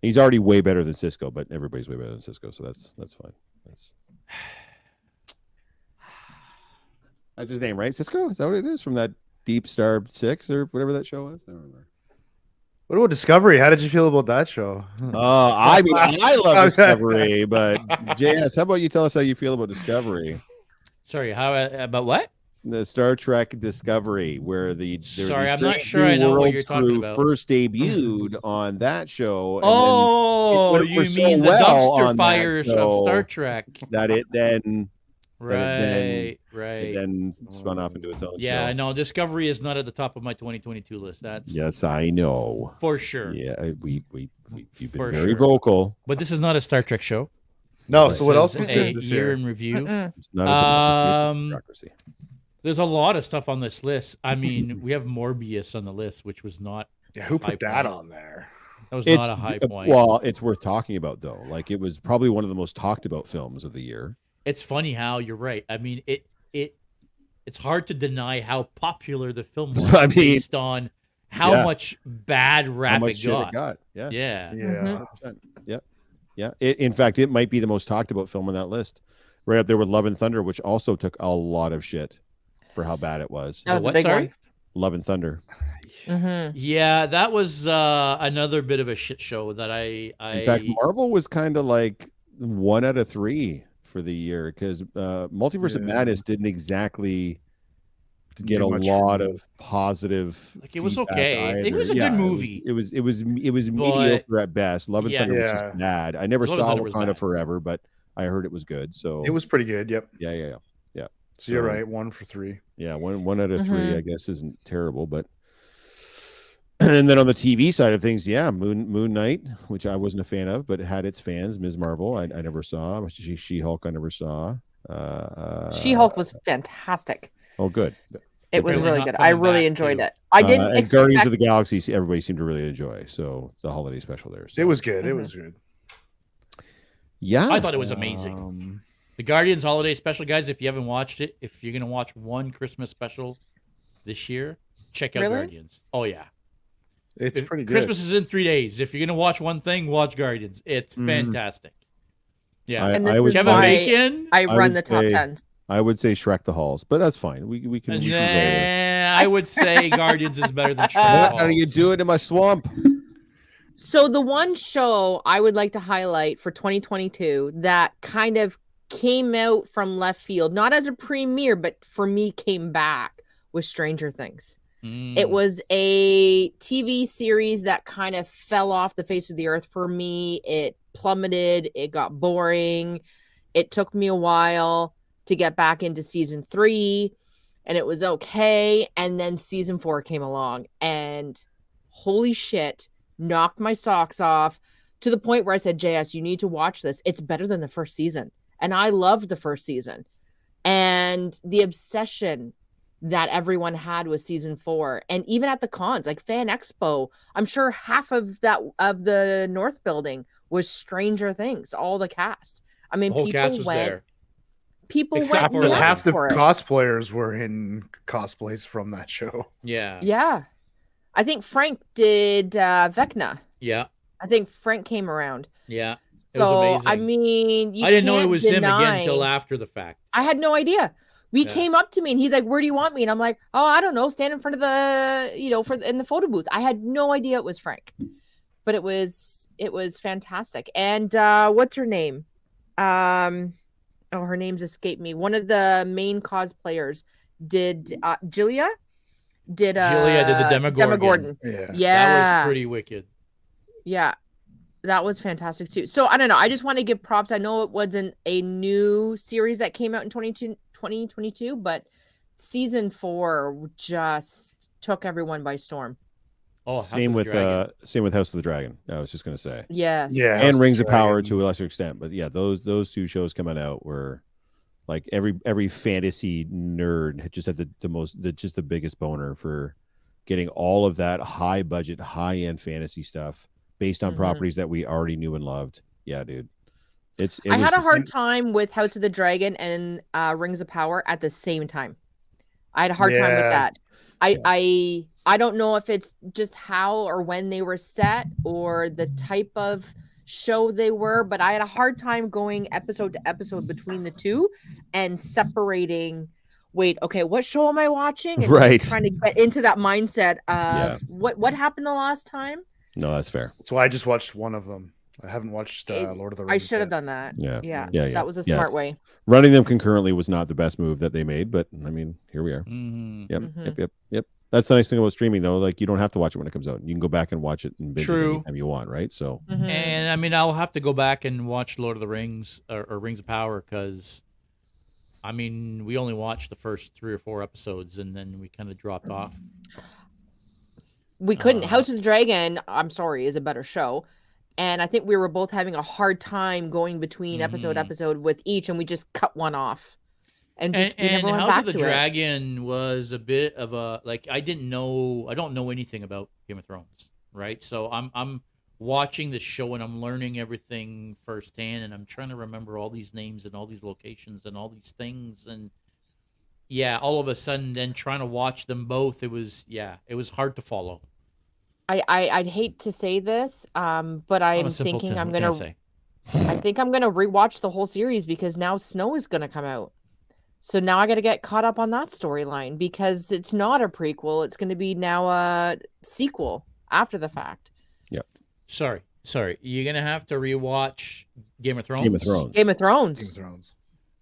He's already way better than Cisco, but everybody's way better than Cisco, so that's fine. That's his name, right? Cisco? Is that what it is from that Deep Star 6 or whatever that show was? I don't remember. What about Discovery? How did you feel about that show? I mean, I love Discovery, but JS, how about you tell us how you feel about Discovery? Sorry, how about what? The Star Trek Discovery, where I'm not sure I know what you're talking about. First debuted on that show. Oh, you mean the dumpster fires of Star Trek? That it then right. It then spun off into its own show. Yeah, no, Discovery is not at the top of my 2022 list. That's yes, I know for sure. Yeah, you've been For very sure. vocal. But this is not a Star Trek show. No, This so what else is was a good this year year? in review? It's not a democracy. There's a lot of stuff on this list. I mean, we have Morbius on the list, which was not. Yeah, who high put that point. on there? That was not a high point. Well, it's worth talking about though. Like it was probably one of the most talked about films of the year. It's funny how you're right. I mean, it's hard to deny how popular the film was based on how much bad rap it got. Yeah. Yeah. In fact, it might be the most talked about film on that list, right up there with Love and Thunder, which also took a lot of shit for how bad it was. That was a big one. Love and Thunder. Mm-hmm. Yeah, that was another bit of a shit show that I. In fact, Marvel was kind of like 1 out of 3 for the year because Multiverse of Madness didn't exactly get a lot of positive. Like it was okay. It was a good movie. It was mediocre at best. Love and Thunder was just bad. I never saw Wakanda Forever, but I heard it was good. So it was pretty good. Yep. Yeah. So you're right. 1 for 3. Yeah, one out of 3, I guess, isn't terrible, but. And then on the TV side of things, Moon Knight, which I wasn't a fan of, but it had its fans. Ms. Marvel, I never saw. She-Hulk, I never saw. She-Hulk was fantastic. Oh, good. It was really good. I really enjoyed it. I didn't expect. Guardians of the Galaxy, everybody seemed to really enjoy. So the holiday special there. So. It was good. It was good. Yeah, I thought it was amazing. The Guardians holiday special, guys. If you haven't watched it, if you're gonna watch one Christmas special this year, check out Guardians. Oh yeah. It's pretty good. Christmas is in 3 days. If you're gonna watch one thing, watch Guardians. It's fantastic. Yeah, and this is Kevin why Bacon. I run the top 10s. I would say Shrek the Halls, but that's fine. We can. I would say Guardians is better than Shrek. How do you do it in my swamp? So the one show I would like to highlight for 2022 that kind of came out from left field, not as a premiere, but for me came back, was Stranger Things. It was a TV series that kind of fell off the face of the earth for me. It plummeted. It got boring. It took me a while to get back into season 3, and it was okay. And then season 4 came along, and holy shit, knocked my socks off to the point where I said, JS, you need to watch this. It's better than the first season. And I loved the first season. And the obsession that everyone had with season 4, and even at the cons, like Fan Expo, I'm sure half of the North building was Stranger Things, all the cast. I mean, people went. People except went for half the for cosplayers were in cosplays from that show. Yeah. I think Frank did Vecna. Yeah. I think Frank came around. Yeah. It was So amazing. I mean, you I didn't know it can't was him again deny- until after the fact. I had no idea. He Yeah. came up to me and he's like, "Where do you want me?" And I'm like, "Oh, I don't know. Stand in front of the, in the photo booth." I had no idea it was Frank, but it was fantastic. And what's her name? Her name's escaped me. One of the main cosplayers did Julia did the Demogorgon. Yeah. Yeah, That was pretty wicked. yeah. That was fantastic too. So I don't know. I just want to give props. I know it wasn't a new series that came out in 2022, but season 4 just took everyone by storm. Oh, House Same of the Dragon. with House of the Dragon. I was just gonna say. Yes. Yeah. House And of Rings of Power Dragon. to a lesser extent, but yeah, those two shows coming out were like every fantasy nerd had just had the biggest boner for getting all of that high budget, high end fantasy stuff based on Mhm. properties that we already knew and loved. Yeah, dude. I had a hard time with House of the Dragon and Rings of Power at the same time. I had a hard time with Yeah. that. I don't know if it's just how or when they were set or the type of show they were, but I had a hard time going episode to episode between the two and separating. Wait, okay, what show am I watching? And Right. trying to get into that mindset of Yeah. what happened the last time. No, that's fair. That's why I just watched one of them. I haven't watched Lord of the Rings. I should have yet. done that. Yeah. Yeah, Yeah. that was a Yeah. smart way. Running them concurrently was not the best move that they made, but I mean, here we are. Mhm. Yep. Mhm. Yep. That's the nice thing about streaming though. Like you don't have to watch it when it comes out. You can go back and watch it and binge it True. anytime you want, right? So Mhm. And I mean, I'll have to go back and watch Lord of the Rings or Rings of Power because, I mean, we only watched the first 3 or 4 episodes and then we kind of dropped off. We couldn't. Uh, House of the Dragon, I'm sorry, is a better show. And I think we were both having a hard time going between episode to Mhm. episode with each, and we just cut one off. And And, just we never went House back of the to it. Dragon was a bit of a I don't know anything about Game of Thrones, right? So I'm watching the show and I'm learning everything firsthand, and I'm trying to remember all these names and all these locations and all these things, and yeah, all of a sudden, then trying to watch them both, it was hard to follow. I'd hate to say this, but I'm I'm a simpleton, thinking I'm what can I gonna say? I think I'm gonna rewatch the whole series because now Snow is gonna come out. So now I got to get caught up on that storyline because it's not a prequel. It's going to be now a sequel after the fact. Sorry, you're gonna have to rewatch Game of Thrones. Game of Thrones. Game of Thrones. Game of Thrones.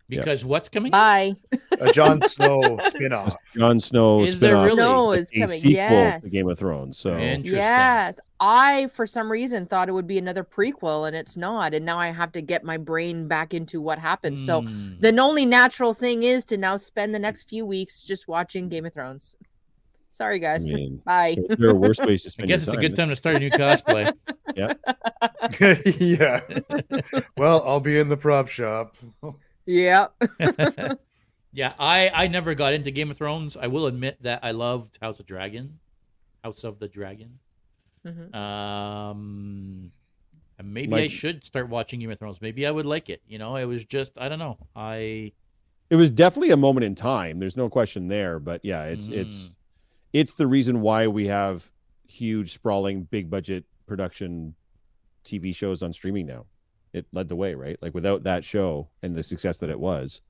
Because what's coming? Bye. A Jon Snow spinoff. Jon Snow Is there spin-off, really? Snow a is coming. sequel Yes. to Game of Thrones. So Interesting. Yes. I, for some reason, thought it would be another prequel, and it's not. And now I have to get my brain back into what happened. So Hmm. the only natural thing is to now spend the next few weeks just watching Game of Thrones. Sorry, I guys. mean, Bye. there are worse ways to I spend guess your it's a time. good time to start a new cosplay. Yeah. Well, I'll be in the prop shop. Yeah. Yeah, I never got into Game of Thrones. I will admit that I loved House of the Dragon. Mhm. And maybe I Like- should start watching Game of Thrones. Maybe I would like it. You know, it was just I don't know. It was definitely a moment in time. There's no question there. But yeah, it's the reason why we have huge, sprawling, big budget production TV shows on streaming now. It led the way, right? Like without that show and the success that it was,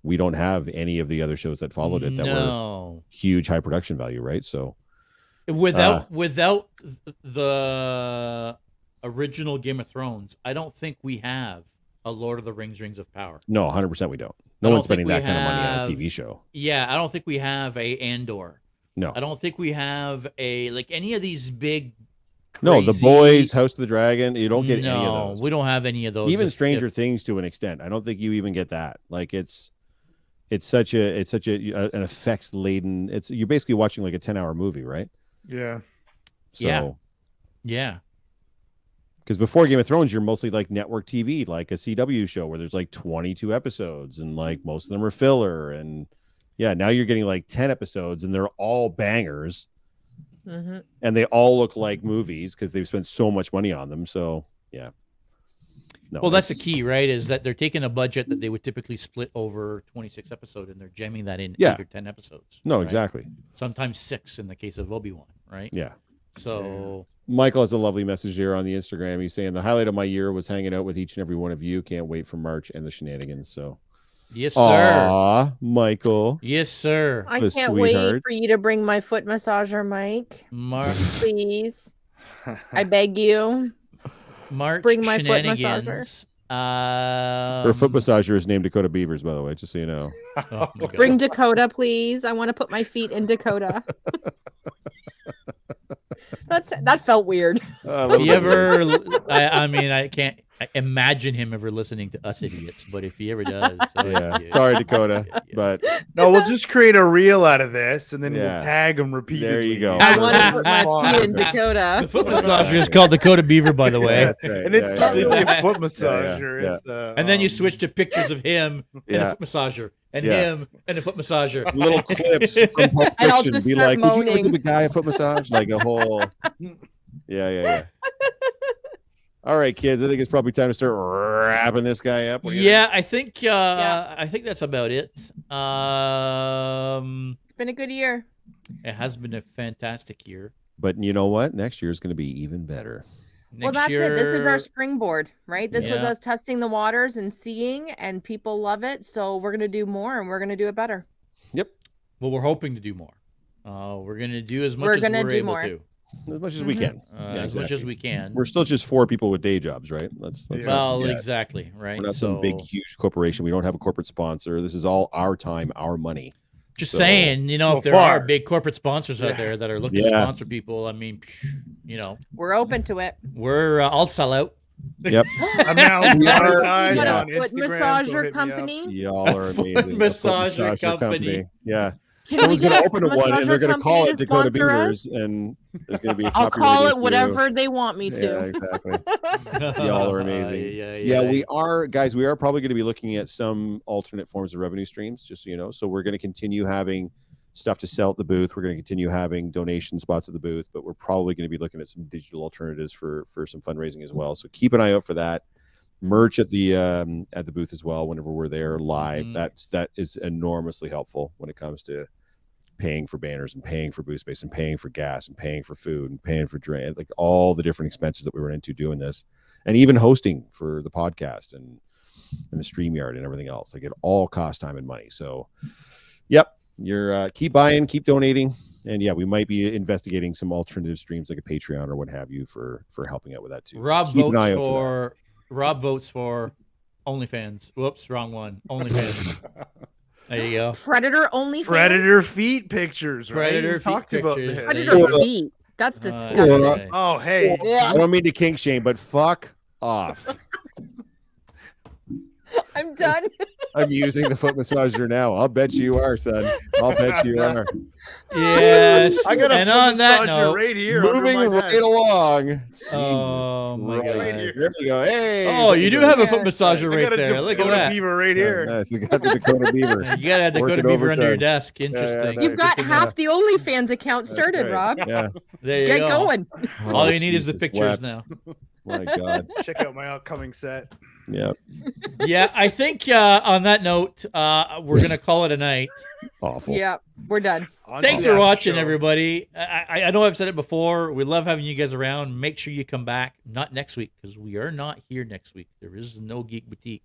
we don't have any of the other shows that followed it that were no. huge, high production value, right? So Without the original Game of Thrones, I don't think we have a Lord of the Rings, Rings of Power. no, 100% we don't. I No don't one's spending think that we kind of money on a have- TV show. Yeah, I don't think we have a Andor. No. I don't think we have any of these big. No, The crazy- Boys, House of the Dragon, you don't get any of No, those. we don't have any of those. Even If- Stranger if- Things to an extent. I don't think you even get that. Like it's such an effects laden. You're basically watching like a 10-hour movie, right? Yeah. So, Yeah. Yeah. because before Game of Thrones, you're mostly like network TV, like a CW show where there's like 22 episodes and like most of them are filler. And yeah, now you're getting like 10 episodes and they're all bangers Mhm. and they all look like movies because they've spent so much money on them. So yeah. No, Well, that's the it's- key, right? Is that they're taking a budget that they would typically split over 26 episodes and they're jamming that in Yeah. 8 or 10 episodes. No, right? exactly. Sometimes 6 in the case of Obi-Wan, right? Yeah. So Michael has a lovely message here on the Instagram. He's saying the highlight of my year was hanging out with each and every one of you. Can't wait for March and the shenanigans. So, Yes, sir. aw, Michael. Yes, sir. I What a can't wait sweetheart. for you to bring my foot massager, Mike. March, Please. I beg you. March Bring my foot shenanigans. Her foot massager is named Dakota Beavers, by the way, just so you know. Oh my God. Bring Dakota, please. I want to put my feet in Dakota. That felt weird. If he ever, I mean, I can't imagine him ever listening to us idiots, but if he ever does, Yeah. Sorry, Dakota, but No, we'll just create a reel out of this, and then Yeah. we'll tag him repeatedly. There you go. I want to put my Response. feet in Dakota. the foot massager is called Dakota Beaver, by the way. Yeah, that's right. And it's Yeah, not yeah, really yeah. a foot massager. yeah. It's And then you switch to pictures of him and Yeah. a foot massager, and Yeah. him and a foot massager. Little clips from Pulp And I'll Fiction. just Be start like, would you ever moaning. give a guy a foot massage? Like a whole. Yeah. All right, kids. I think it's probably time to start wrapping this guy up. What do you Yeah, I think Yeah. I think that's about it. It's been a good year. It has been a fantastic year. think? But you know what? Next year is going to be even better. Well, Next that's year, it. This is our springboard, right? This was Yeah. us testing the waters and seeing, and people love it. So we're going to do more, and we're going to do it better. Yep. Well, we're hoping to do more. We're going to do as much We're as gonna we're do able more. to, As much as we Mhm. can. as much as we can. We're still just 4 people with day jobs, right? Let's Yeah. not Well, forget. exactly, right? We're not So, some big, huge corporation. We don't have a corporate sponsor. This is all our time, our money. just so- saying, you know, so if there are far. big corporate sponsors out there that are looking to Yeah. sponsor people, I mean, you know, We're open to it. I'll sell out. Yep. I'm now We are- monetized We Yeah. on got a foot Instagram. massager so hit me up. company. Y'all are A foot amazing. A foot massager company. Yeah. Can Someone's we get going to a open foot one and they're massager going to call company it to Dakota sponsor us? Beavers, and there's going to be a I'll copyright call it issue. whatever they want me to. Yeah, exactly. Y'all are amazing. Yeah, We are, guys, we are probably going to be looking at some alternate forms of revenue streams, just so you know. So we're going to continue having stuff to sell at the booth. We're going to continue having donation spots at the booth, but we're probably going to be looking at some digital alternatives for some fundraising as well. So keep an eye out for that. Merch at the booth as well whenever we're there live. That is enormously helpful when it comes to paying for banners and paying for booth space and paying for gas and paying for food and paying for drink, like all the different expenses that we run into doing this, and even hosting for the podcast and the StreamYard and everything else. Like it all costs time and money. So yep, you're keep buying, keep donating, and yeah, we might be investigating some alternative streams like a Patreon or what have you for helping out with that too. So Rob keep an votes eye out for Rob votes for OnlyFans. Whoops, wrong one. OnlyFans. There you go. Predator only. Predator feet pictures. Right? Predator We feet talked about pictures. this. Predator Predator feet. That's disgusting. Okay. Oh, hey. I don't mean to kink shame, but fuck off. I'm done. I'm using the foot massager now. I'll bet you are, son. I'll bet you are. Yes. I got a and foot on that massager note, right here. under Moving my right desk. along. oh my Jesus god. Christ. There you go. Hey. Oh, you do have a Yeah. foot massager I right got a there. Look at Dakota that. beaver right Yeah, here. nice. We got the Dakota Beaver. You gotta have Dakota Working Beaver under your overtime. desk. Interesting. nice. You've got Good to half know. the OnlyFans account That's started, right. Rob. Yeah. There you Get go. going. All Oh, you need is the Jesus pictures wept. now. My God. Check out my upcoming set. Yeah. Yeah, I think on that note, we're gonna call it a night. Awful. Yeah, we're done. On Thanks to for the watching, show. everybody. I know I've said it before. We love having you guys around. Make sure you come back. Not next week, because we are not here next week. There is no Geek Boutique.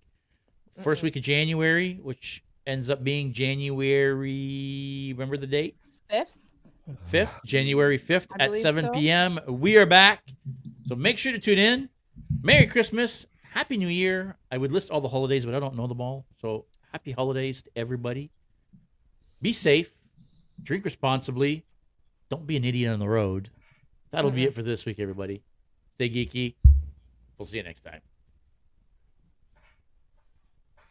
First week of January, which ends up being January. Remember the date? 5th, January 5th I at believe 7 so. p.m. We are back. So make sure to tune in. Merry Christmas. Happy New Year. I would list all the holidays, but I don't know them all. So happy holidays to everybody. Be safe. Drink responsibly. Don't be an idiot on the road. That'll be it for this week, everybody. Stay geeky. We'll see you next time.